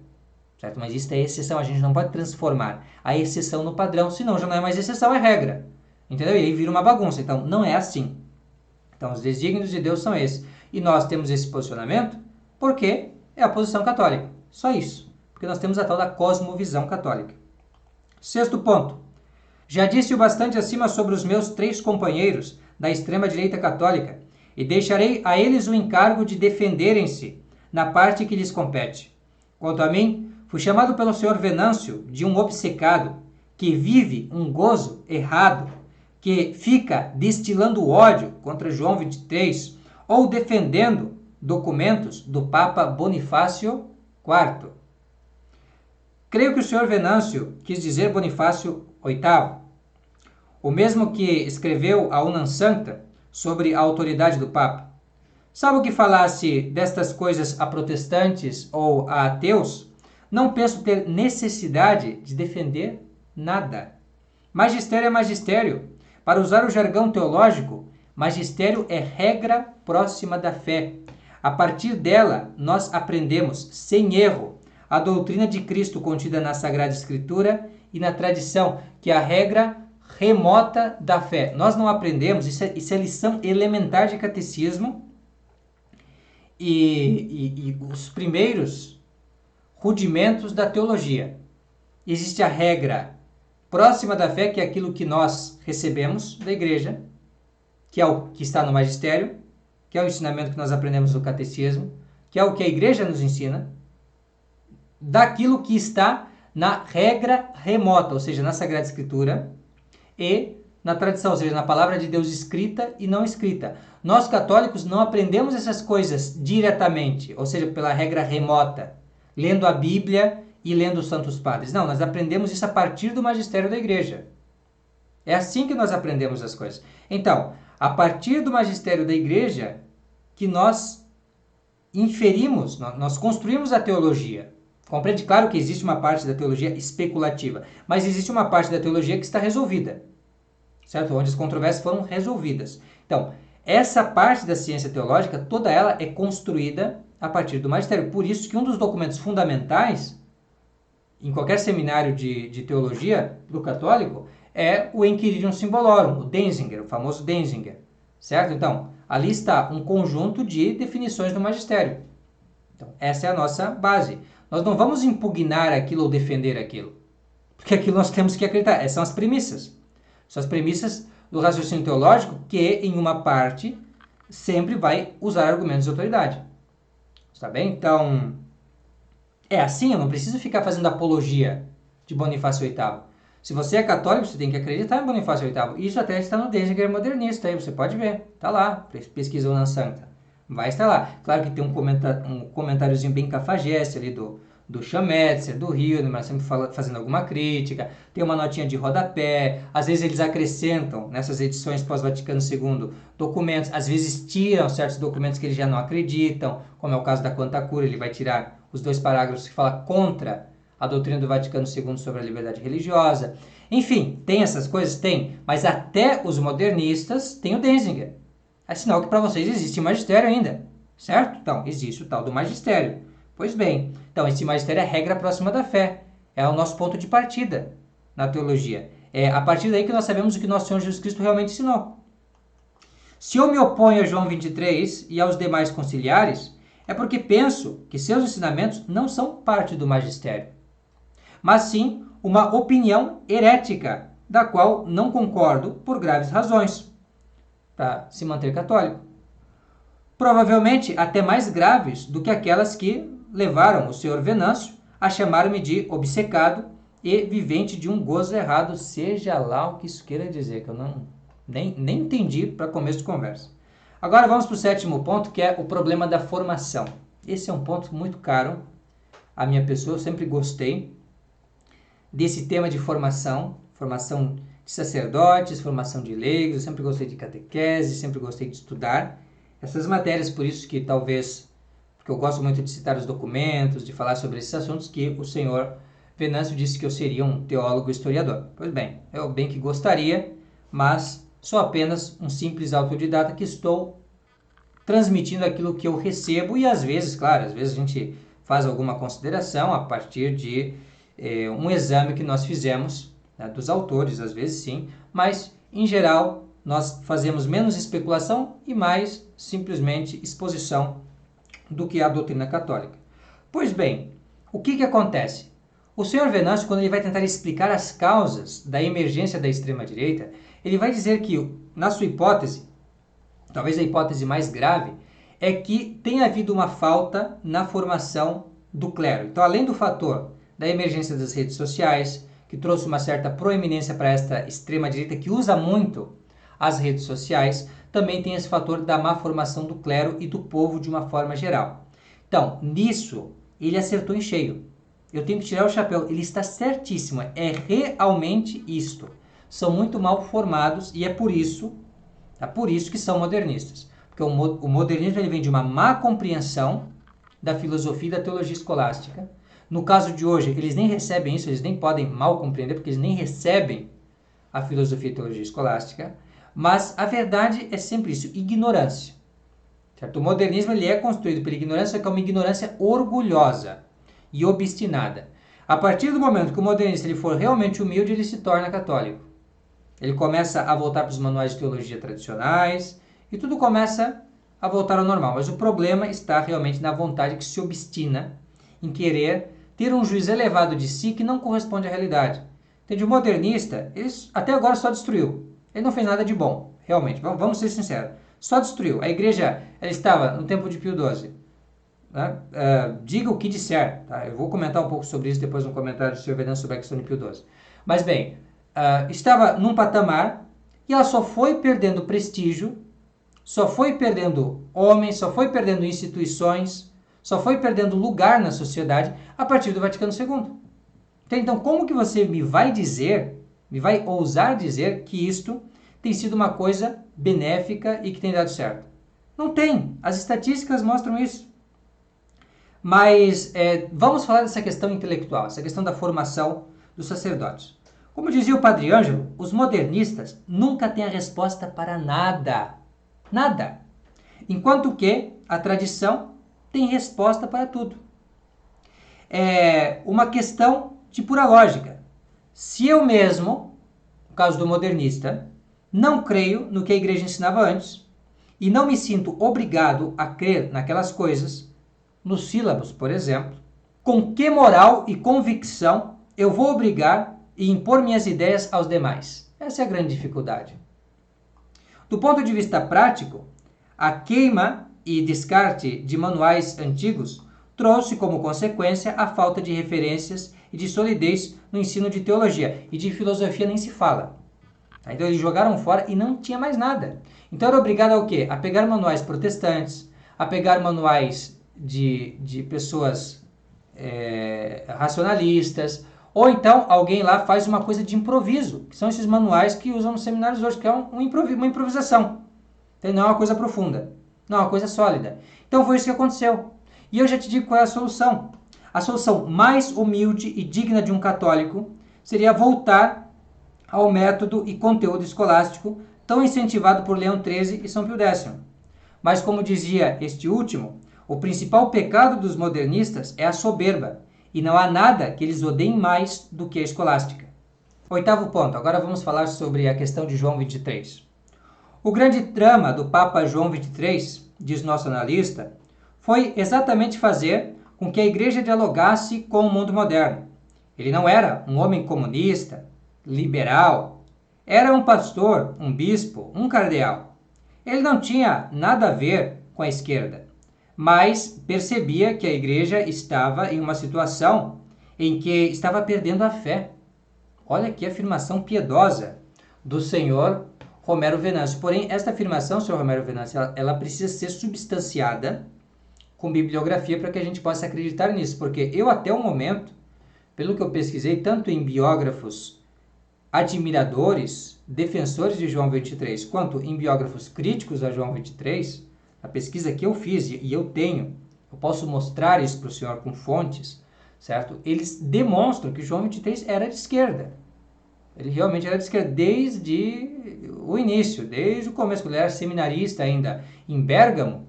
Speaker 1: certo? Mas isso é exceção, a gente não pode transformar a exceção no padrão, senão já não é mais exceção, é regra. Entendeu? E aí vira uma bagunça. Então, não é assim. Então, os desígnios de Deus são esses. E nós temos esse posicionamento porque é a posição católica. Só isso. Porque nós temos a tal da cosmovisão católica. Sexto ponto. Já disse o bastante acima sobre os meus 3 companheiros da extrema-direita católica e deixarei a eles o encargo de defenderem-se na parte que lhes compete. Quanto a mim, fui chamado pelo Sr. Venâncio de um obcecado que vive um gozo errado, que fica destilando ódio contra João 23 ou defendendo documentos do Papa Bonifácio IV. Creio que o Sr. Venâncio quis dizer Bonifácio VIII, o mesmo que escreveu a Unam Sancta sobre a autoridade do Papa. Salvo que falasse destas coisas a protestantes ou a ateus, não penso ter necessidade de defender nada. Magistério é magistério. Para usar o jargão teológico, magistério é regra próxima da fé. A partir dela, nós aprendemos, sem erro, a doutrina de Cristo contida na Sagrada Escritura e na tradição, que é a regra remota da fé. Nós não aprendemos, isso é lição elementar de catecismo e os primeiros rudimentos da teologia. Existe a regra próxima da fé, que é aquilo que nós recebemos da igreja, que é o que está no magistério, que é o ensinamento que nós aprendemos no catecismo, que é o que a igreja nos ensina, daquilo que está na regra remota, ou seja, na Sagrada Escritura, e na tradição, ou seja, na palavra de Deus escrita e não escrita. Nós católicos não aprendemos essas coisas diretamente, ou seja, pela regra remota, lendo a Bíblia e lendo os Santos Padres. Não, nós aprendemos isso a partir do magistério da igreja. É assim que nós aprendemos as coisas. Então, a partir do magistério da igreja, que nós inferimos, nós construímos a teologia. Compreende? Claro que existe uma parte da teologia especulativa, mas existe uma parte da teologia que está resolvida, certo? Onde as controvérsias foram resolvidas. Então, essa parte da ciência teológica, toda ela é construída a partir do magistério. Por isso que um dos documentos fundamentais em qualquer seminário de teologia do católico é o Enchiridion Symbolorum, o Denzinger, o famoso Denzinger, certo? Então, ali está um conjunto de definições do magistério. Então, essa é a nossa base. Nós não vamos impugnar aquilo ou defender aquilo, porque aquilo nós temos que acreditar. Essas são as premissas. São as premissas do raciocínio teológico que, em uma parte, sempre vai usar argumentos de autoridade. Está bem? Então, é assim, eu não preciso ficar fazendo apologia de Bonifácio VIII. Se você é católico, você tem que acreditar em Bonifácio VIII. Isso até está no Denzinger modernista, aí você pode ver. Está lá, pesquisa na Santa. Vai estar lá. Claro que tem um comentáriozinho bem cafajeste ali do Chametzer, do Rio, mas sempre fazendo alguma crítica. Tem uma notinha de rodapé. Às vezes eles acrescentam, nessas edições pós-Vaticano II, documentos. Às vezes tiram certos documentos que eles já não acreditam, como é o caso da Quanta Cura, ele vai tirar os 2 parágrafos que falam contra a doutrina do Vaticano II sobre a liberdade religiosa. Enfim, tem essas coisas? Tem. Mas até os modernistas têm o Denzinger. É sinal que para vocês existe magistério ainda, certo? Então, existe o tal do magistério. Pois bem, então esse magistério é a regra próxima da fé. É o nosso ponto de partida na teologia. É a partir daí que nós sabemos o que nosso Senhor Jesus Cristo realmente ensinou. Se eu me oponho a João 23 e aos demais conciliares, é porque penso que seus ensinamentos não são parte do magistério, mas sim uma opinião herética, da qual não concordo por graves razões, para se manter católico. Provavelmente até mais graves do que aquelas que levaram o senhor Venâncio a chamar-me de obcecado e vivente de um gozo errado, seja lá o que isso queira dizer, que eu nem entendi para começo de conversa. Agora vamos para o 7º ponto, que é o problema da formação. Esse é um ponto muito caro à minha pessoa, eu sempre gostei desse tema de formação de sacerdotes, formação de leigos, eu sempre gostei de catequese, sempre gostei de estudar essas matérias, por isso que talvez, porque eu gosto muito de citar os documentos, de falar sobre esses assuntos, que o senhor Venâncio disse que eu seria um teólogo historiador. Pois bem, eu bem que gostaria, mas sou apenas um simples autodidata que estou transmitindo aquilo que eu recebo e às vezes, claro, às vezes a gente faz alguma consideração a partir de um exame que nós fizemos, né, dos autores, às vezes sim, mas em geral nós fazemos menos especulação e mais simplesmente exposição do que a doutrina católica. Pois bem, o que acontece? O senhor Venâncio, quando ele vai tentar explicar as causas da emergência da extrema-direita, ele vai dizer que, na sua hipótese, talvez a hipótese mais grave, é que tem havido uma falta na formação do clero. Então, além do fator da emergência das redes sociais, que trouxe uma certa proeminência para esta extrema-direita que usa muito as redes sociais, também tem esse fator da má formação do clero e do povo de uma forma geral. Então, nisso, ele acertou em cheio. Eu tenho que tirar o chapéu, ele está certíssimo, é realmente isto. São muito mal formados e é por isso que são modernistas. Porque o modernismo ele vem de uma má compreensão da filosofia e da teologia escolástica. No caso de hoje, eles nem recebem isso, eles nem podem mal compreender, porque eles nem recebem a filosofia e teologia escolástica. Mas a verdade é sempre isso, ignorância. Certo? O modernismo ele é construído pela ignorância, que é uma ignorância orgulhosa e obstinada. A partir do momento que o modernista ele for realmente humilde, ele se torna católico. Ele começa a voltar para os manuais de teologia tradicionais e tudo começa a voltar ao normal. Mas o problema está realmente na vontade que se obstina em querer ter um juízo elevado de si que não corresponde à realidade. Entende? O modernista, ele até agora só destruiu. Ele não fez nada de bom, realmente. Vamos ser sinceros. Só destruiu. A igreja ela estava no tempo de Pio XII. Né? Diga o que disser. Tá? Eu vou comentar um pouco sobre isso depois no comentário do Sr. Venâncio sobre a questão de Pio XII. Mas bem, estava num patamar e ela só foi perdendo prestígio, só foi perdendo homens, só foi perdendo instituições, só foi perdendo lugar na sociedade a partir do Vaticano II. Então, como que você me vai dizer, me vai ousar dizer que isto tem sido uma coisa benéfica e que tem dado certo. Não tem. As estatísticas mostram isso. Mas vamos falar dessa questão intelectual, essa questão da formação dos sacerdotes. Como dizia o Padre Ângelo, os modernistas nunca têm a resposta para nada. Nada. Enquanto que a tradição tem resposta para tudo. É uma questão de pura lógica. Se eu mesmo, no caso do modernista, não creio no que a igreja ensinava antes e não me sinto obrigado a crer naquelas coisas, nos sílabos, por exemplo, com que moral e convicção eu vou obrigar e impor minhas ideias aos demais? Essa é a grande dificuldade. Do ponto de vista prático, a queima e descarte de manuais antigos trouxe como consequência a falta de referências e de solidez no ensino de teologia, e de filosofia nem se fala. Então eles jogaram fora e não tinha mais nada. Então era obrigado ao quê? A pegar manuais protestantes, a pegar manuais de pessoas racionalistas, ou então alguém lá faz uma coisa de improviso, que são esses manuais que usam nos seminários hoje, que é uma improvisação. Então, não é uma coisa profunda, não é uma coisa sólida. Então foi isso que aconteceu. E eu já te digo qual é a solução. A solução mais humilde e digna de um católico seria voltar ao método e conteúdo escolástico tão incentivado por Leão XIII e São Pio X. Mas como dizia este último, o principal pecado dos modernistas é a soberba, e não há nada que eles odeiem mais do que a escolástica. Oitavo ponto, agora vamos falar sobre a questão de João 23. O grande drama do Papa João 23, diz nosso analista, foi exatamente fazer com que a igreja dialogasse com o mundo moderno. Ele não era um homem comunista, liberal, era um pastor, um bispo, um cardeal. Ele não tinha nada a ver com a esquerda, mas percebia que a igreja estava em uma situação em que estava perdendo a fé. Olha que afirmação piedosa do senhor Romero Venâncio. Porém, esta afirmação, senhor Romero Venâncio, ela precisa ser substanciada com bibliografia para que a gente possa acreditar nisso, porque eu até o momento, pelo que eu pesquisei, tanto em biógrafos admiradores, defensores de João 23, quanto em biógrafos críticos a João 23, a pesquisa que eu fiz e eu posso mostrar isso para o senhor com fontes, certo? Eles demonstram que João 23 era de esquerda. Ele realmente era de esquerda desde o início, desde o começo, quando ele era seminarista ainda em Bérgamo,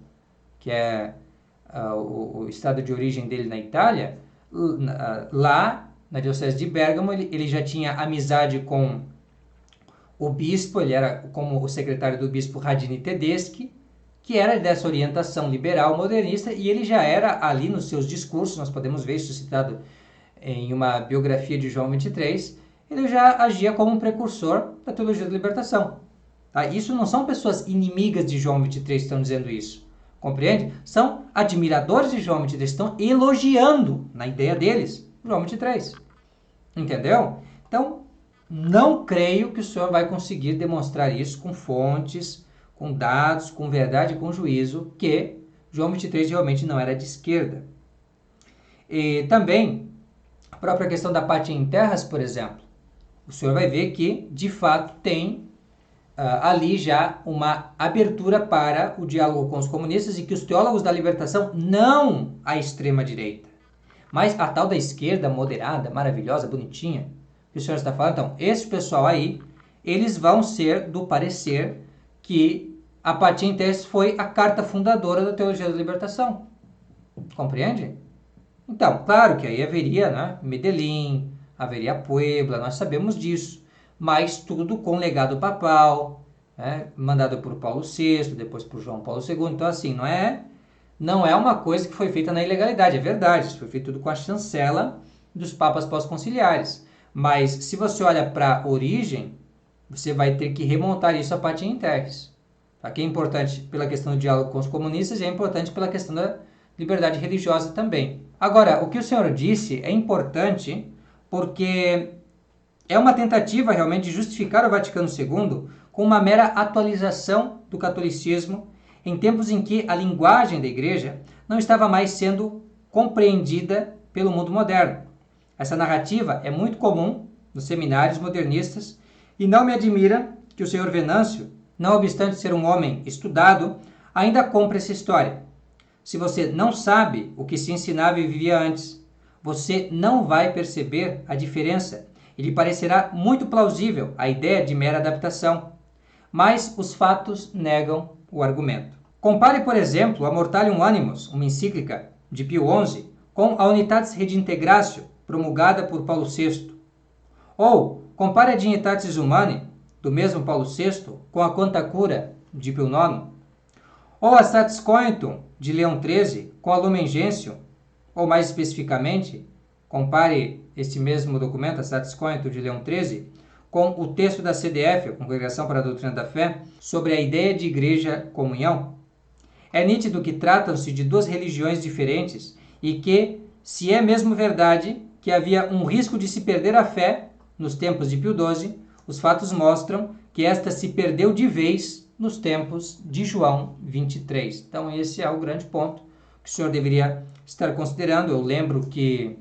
Speaker 1: que é o estado de origem dele na Itália. Lá na diocese de Bérgamo ele já tinha amizade com o bispo, ele era como o secretário do bispo Radini Tedeschi, que era dessa orientação liberal modernista, e ele já era ali nos seus discursos, nós podemos ver isso citado em uma biografia de João 23, ele já agia como um precursor da teologia da libertação. Tá? Isso não são pessoas inimigas de João 23 que estão dizendo isso, compreende? São admiradores de João 23, estão elogiando, na ideia deles, João 23. Entendeu? Então, não creio que o senhor vai conseguir demonstrar isso com fontes, com dados, com verdade e com juízo, que João 23 realmente não era de esquerda. E também, a própria questão da pátria em terras, por exemplo, o senhor vai ver que, de fato, tem ali já uma abertura para o diálogo com os comunistas, e que os teólogos da libertação, não a extrema-direita, mas a tal da esquerda moderada, maravilhosa, bonitinha, que o senhor está falando, então, esse pessoal aí, eles vão ser do parecer que a Pátria em Terras foi a carta fundadora da teologia da libertação. Compreende? Então, claro que aí haveria, né, Medellín, haveria Puebla, nós sabemos disso, mas tudo com legado papal, né, mandado por Paulo VI, depois por João Paulo II. Então, assim, não é uma coisa que foi feita na ilegalidade, é verdade, isso foi feito tudo com a chancela dos papas pós-conciliares. Mas, se você olha para a origem, você vai ter que remontar isso a Pátria in Terris. Aqui é importante pela questão do diálogo com os comunistas e é importante pela questão da liberdade religiosa também. Agora, o que o senhor disse é importante porque é uma tentativa realmente de justificar o Vaticano II com uma mera atualização do catolicismo em tempos em que a linguagem da igreja não estava mais sendo compreendida pelo mundo moderno. Essa narrativa é muito comum nos seminários modernistas, e não me admira que o senhor Venâncio, não obstante ser um homem estudado, ainda compre essa história. Se você não sabe o que se ensinava e vivia antes, você não vai perceber a diferença. E lhe parecerá muito plausível a ideia de mera adaptação, mas os fatos negam o argumento. Compare, por exemplo, a Mortalium Animus, uma encíclica de Pio XI, com a Unitatis Redintegratio, promulgada por Paulo VI. Ou compare a Dignitatis Humanae, do mesmo Paulo VI, com a Quanta Cura, de Pio IX. Ou a Statis Coitum, de Leão XIII, com a Lumen Gentium, ou mais especificamente, compare este mesmo documento, a Statis Coitum, de Leão XIII, com o texto da CDF, a Congregação para a Doutrina da Fé, sobre a ideia de igreja-comunhão. É nítido que tratam-se de duas religiões diferentes e que, se é mesmo verdade que havia um risco de se perder a fé nos tempos de Pio XII, os fatos mostram que esta se perdeu de vez nos tempos de João 23. Então esse é o grande ponto que o senhor deveria estar considerando. Eu lembro que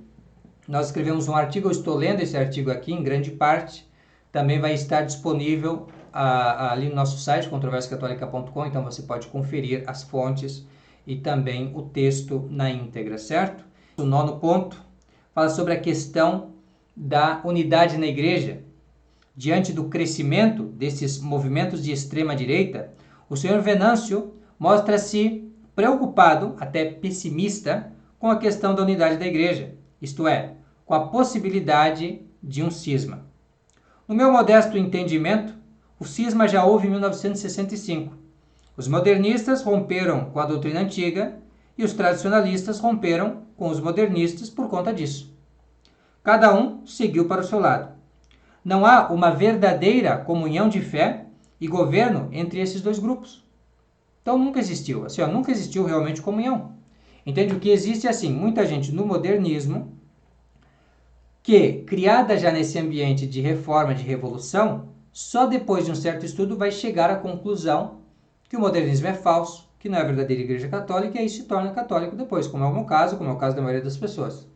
Speaker 1: nós escrevemos um artigo, eu estou lendo esse artigo aqui em grande parte, também vai estar disponível ali no nosso site, controversiacatólica.com, então você pode conferir as fontes e também o texto na íntegra, certo? O 9º ponto fala sobre a questão da unidade na igreja. Diante do crescimento desses movimentos de extrema-direita, o senhor Venâncio mostra-se preocupado, até pessimista, com a questão da unidade da igreja, isto é, com a possibilidade de um cisma. No meu modesto entendimento, o cisma já houve em 1965. Os modernistas romperam com a doutrina antiga e os tradicionalistas romperam com os modernistas por conta disso. Cada um seguiu para o seu lado. Não há uma verdadeira comunhão de fé e governo entre esses dois grupos. Então nunca existiu, nunca existiu realmente comunhão. Entende? O que existe é assim, muita gente no modernismo que, criada já nesse ambiente de reforma, de revolução, só depois de um certo estudo vai chegar à conclusão que o modernismo é falso, que não é a verdadeira igreja católica, e aí se torna católico depois, como é o meu caso, como é o caso da maioria das pessoas.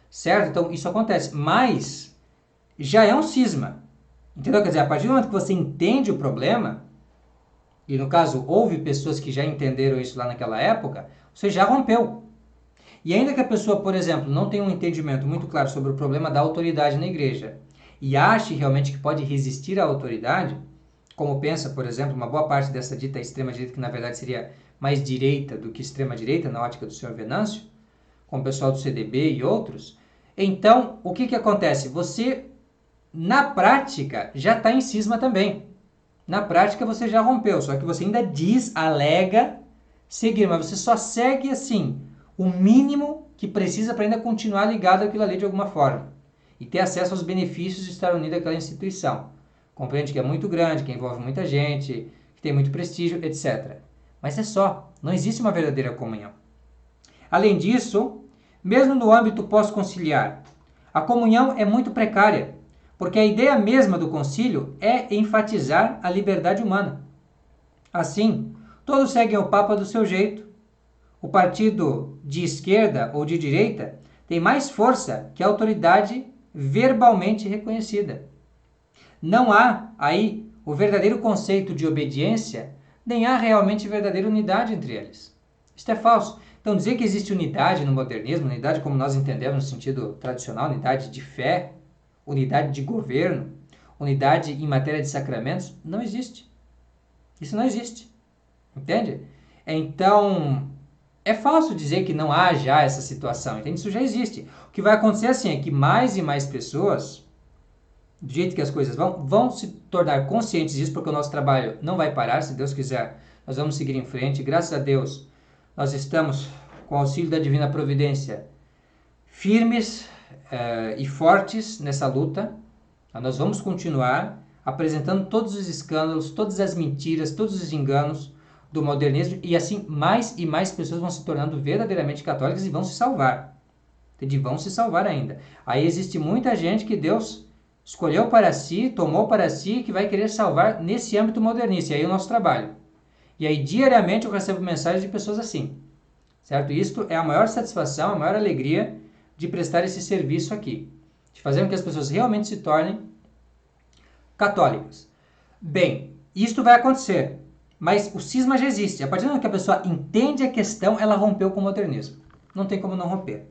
Speaker 1: Certo? Então isso acontece, mas já é um cisma. Entendeu? Quer dizer, a partir do momento que você entende o problema, e no caso houve pessoas que já entenderam isso lá naquela época, você já rompeu. E ainda que a pessoa, por exemplo, não tenha um entendimento muito claro sobre o problema da autoridade na igreja e ache realmente que pode resistir à autoridade, como pensa, por exemplo, uma boa parte dessa dita extrema-direita, que na verdade seria mais direita do que extrema-direita, na ótica do senhor Venâncio, como o pessoal do CDB e outros, então o que acontece? Você, na prática, já está em cisma também. Na prática você já rompeu, só que você ainda alega seguir, mas você só segue assim o mínimo que precisa para ainda continuar ligado àquilo ali de alguma forma e ter acesso aos benefícios de estar unido àquela instituição. Compreende que é muito grande, que envolve muita gente, que tem muito prestígio, etc. Mas é só, não existe uma verdadeira comunhão. Além disso, mesmo no âmbito pós-conciliar, a comunhão é muito precária, porque a ideia mesma do concílio é enfatizar a liberdade humana. Assim, todos seguem o Papa do seu jeito. O partido de esquerda ou de direita tem mais força que a autoridade verbalmente reconhecida. Não há aí o verdadeiro conceito de obediência, nem há realmente verdadeira unidade entre eles. Isto é falso. Então, dizer que existe unidade no modernismo, unidade como nós entendemos no sentido tradicional, unidade de fé, unidade de governo, unidade em matéria de sacramentos, não existe. Isso não existe. Entende? Então, é falso dizer que não há já essa situação, entende? Isso já existe. O que vai acontecer assim é que mais e mais pessoas, do jeito que as coisas vão se tornar conscientes disso, porque o nosso trabalho não vai parar, se Deus quiser, nós vamos seguir em frente. Graças a Deus, nós estamos, com o auxílio da Divina Providência, firmes e fortes nessa luta. Nós vamos continuar apresentando todos os escândalos, todas as mentiras, todos os enganos do modernismo, e assim mais e mais pessoas vão se tornando verdadeiramente católicas e vão se salvar. Entende? Vão se salvar ainda. Aí existe muita gente que Deus escolheu para si, tomou para si, que vai querer salvar nesse âmbito modernista. E aí é o nosso trabalho. E aí diariamente eu recebo mensagens de pessoas assim. Certo? Isto é a maior satisfação, a maior alegria de prestar esse serviço aqui. de fazer com que as pessoas realmente se tornem católicas. Bem, isto vai acontecer, mas o cisma já existe. A partir do momento que a pessoa entende a questão, ela rompeu com o modernismo. Não tem como não romper.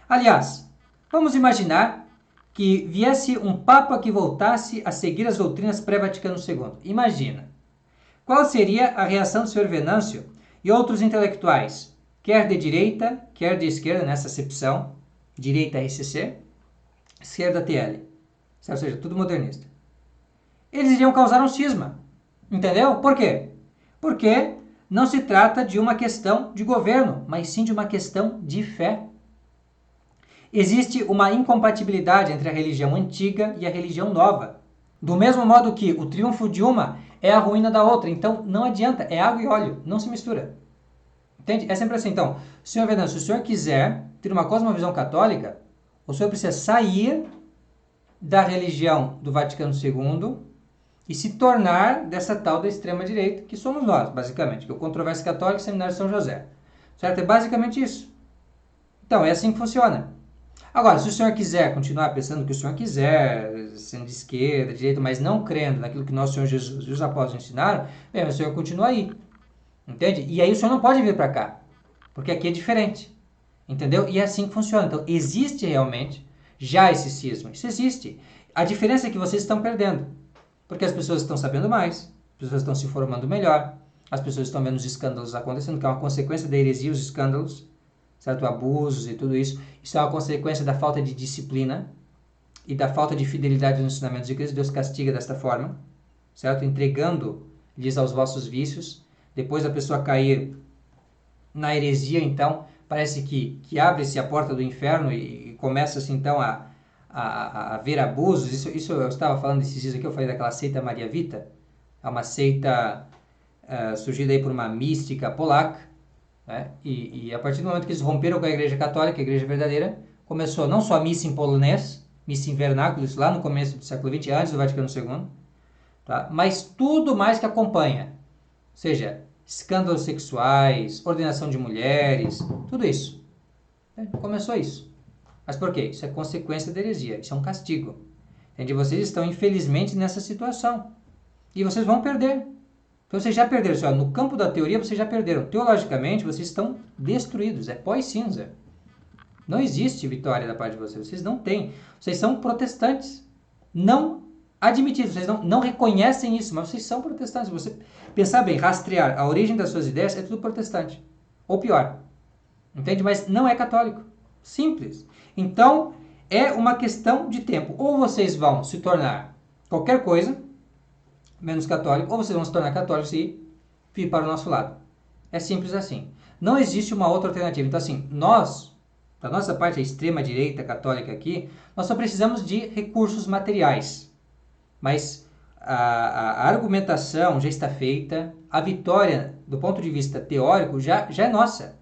Speaker 1: Aliás, vamos imaginar que viesse um Papa que voltasse a seguir as doutrinas pré-Vaticano II. Imagina. Qual seria a reação do Sr. Venâncio e outros intelectuais, quer de direita, quer de esquerda, nessa acepção, direita SC, esquerda TL, ou seja, tudo modernista. Eles iriam causar um cisma, entendeu? Por quê? Porque não se trata de uma questão de governo, mas sim de uma questão de fé. Existe uma incompatibilidade entre a religião antiga e a religião nova. Do mesmo modo que o triunfo de uma é a ruína da outra. Então, não adianta. É água e óleo. Não se mistura. Entende? É sempre assim. Então, senhor Venâncio, se o senhor quiser ter uma cosmovisão católica, o senhor precisa sair da religião do Vaticano II e se tornar dessa tal da extrema-direita, que somos nós, basicamente. Que é o Controvérsia Católica e Seminário São José. Certo? É basicamente isso. Então, é assim que funciona. Agora, se o senhor quiser continuar pensando o que o senhor quiser, sendo de esquerda, de direita, mas não crendo naquilo que nosso Senhor Jesus e os apóstolos ensinaram, bem, o senhor continua aí. Entende? E aí o senhor não pode vir para cá, porque aqui é diferente. Entendeu? E é assim que funciona. Então, existe realmente já esse cisma. Isso existe. A diferença é que vocês estão perdendo. Porque as pessoas estão sabendo mais, as pessoas estão se formando melhor, as pessoas estão vendo os escândalos acontecendo, que é uma consequência da heresia, os escândalos, certo? Abusos e tudo isso. Isso é uma consequência da falta de disciplina e da falta de fidelidade nos ensinamentos de Cristo. Deus castiga desta forma, certo? Entregando-lhes aos vossos vícios. Depois a pessoa cair na heresia, então, parece que abre-se a porta do inferno e começa-se, então, a haver abusos. Isso eu estava falando esses dias aqui, eu falei daquela seita Maria Vita. É uma seita surgida aí por uma mística polaca, né? E a partir do momento que eles romperam com a Igreja Católica, a Igreja verdadeira, começou não só a missa em polonês, missa em vernáculo, isso lá no começo do século XX, antes do Vaticano II, tá? Mas tudo mais que acompanha, ou seja, escândalos sexuais, ordenação de mulheres, tudo isso. Começou isso. Mas por quê? Isso é consequência da heresia, isso é um castigo. Entende? Vocês estão, infelizmente, nessa situação. E vocês vão perder. Então vocês já perderam. Ó, no campo da teoria, vocês já perderam. Teologicamente, vocês estão destruídos. É pó e cinza. Não existe vitória da parte de vocês. Vocês não têm. Vocês são protestantes. Não admitidos. Vocês não reconhecem isso, mas vocês são protestantes. Você pensar bem, rastrear a origem das suas ideias, é tudo protestante. Ou pior. Entende? Mas não é católico. Simples. Então, é uma questão de tempo. Ou vocês vão se tornar qualquer coisa menos católico, ou vocês vão se tornar católicos e vir para o nosso lado. É simples assim. Não existe uma outra alternativa. Então, assim, nós, da nossa parte, a extrema-direita católica aqui, nós só precisamos de recursos materiais. Mas a argumentação já está feita, a vitória, do ponto de vista teórico, já é nossa.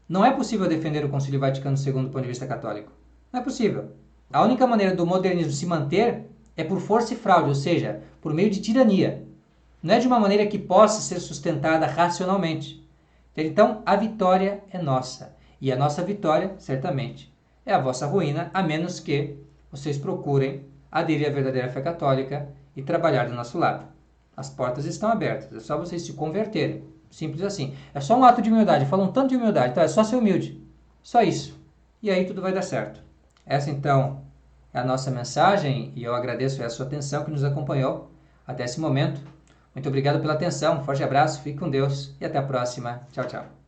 Speaker 1: Não é possível defender o Concílio Vaticano II do ponto de vista católico. Não é possível. A única maneira do modernismo se manter é por força e fraude, ou seja, por meio de tirania. Não é de uma maneira que possa ser sustentada racionalmente. Então, a vitória é nossa. E a nossa vitória, certamente, é a vossa ruína, a menos que vocês procurem aderir à verdadeira fé católica e trabalhar do nosso lado. As portas estão abertas, é só vocês se converterem. Simples assim. É só um ato de humildade. Falam tanto de humildade, então é só ser humilde. Só isso. E aí tudo vai dar certo. Essa, então, é a nossa mensagem e eu agradeço a sua atenção que nos acompanhou até esse momento. Muito obrigado pela atenção, um forte abraço, fique com Deus e até a próxima. Tchau, tchau.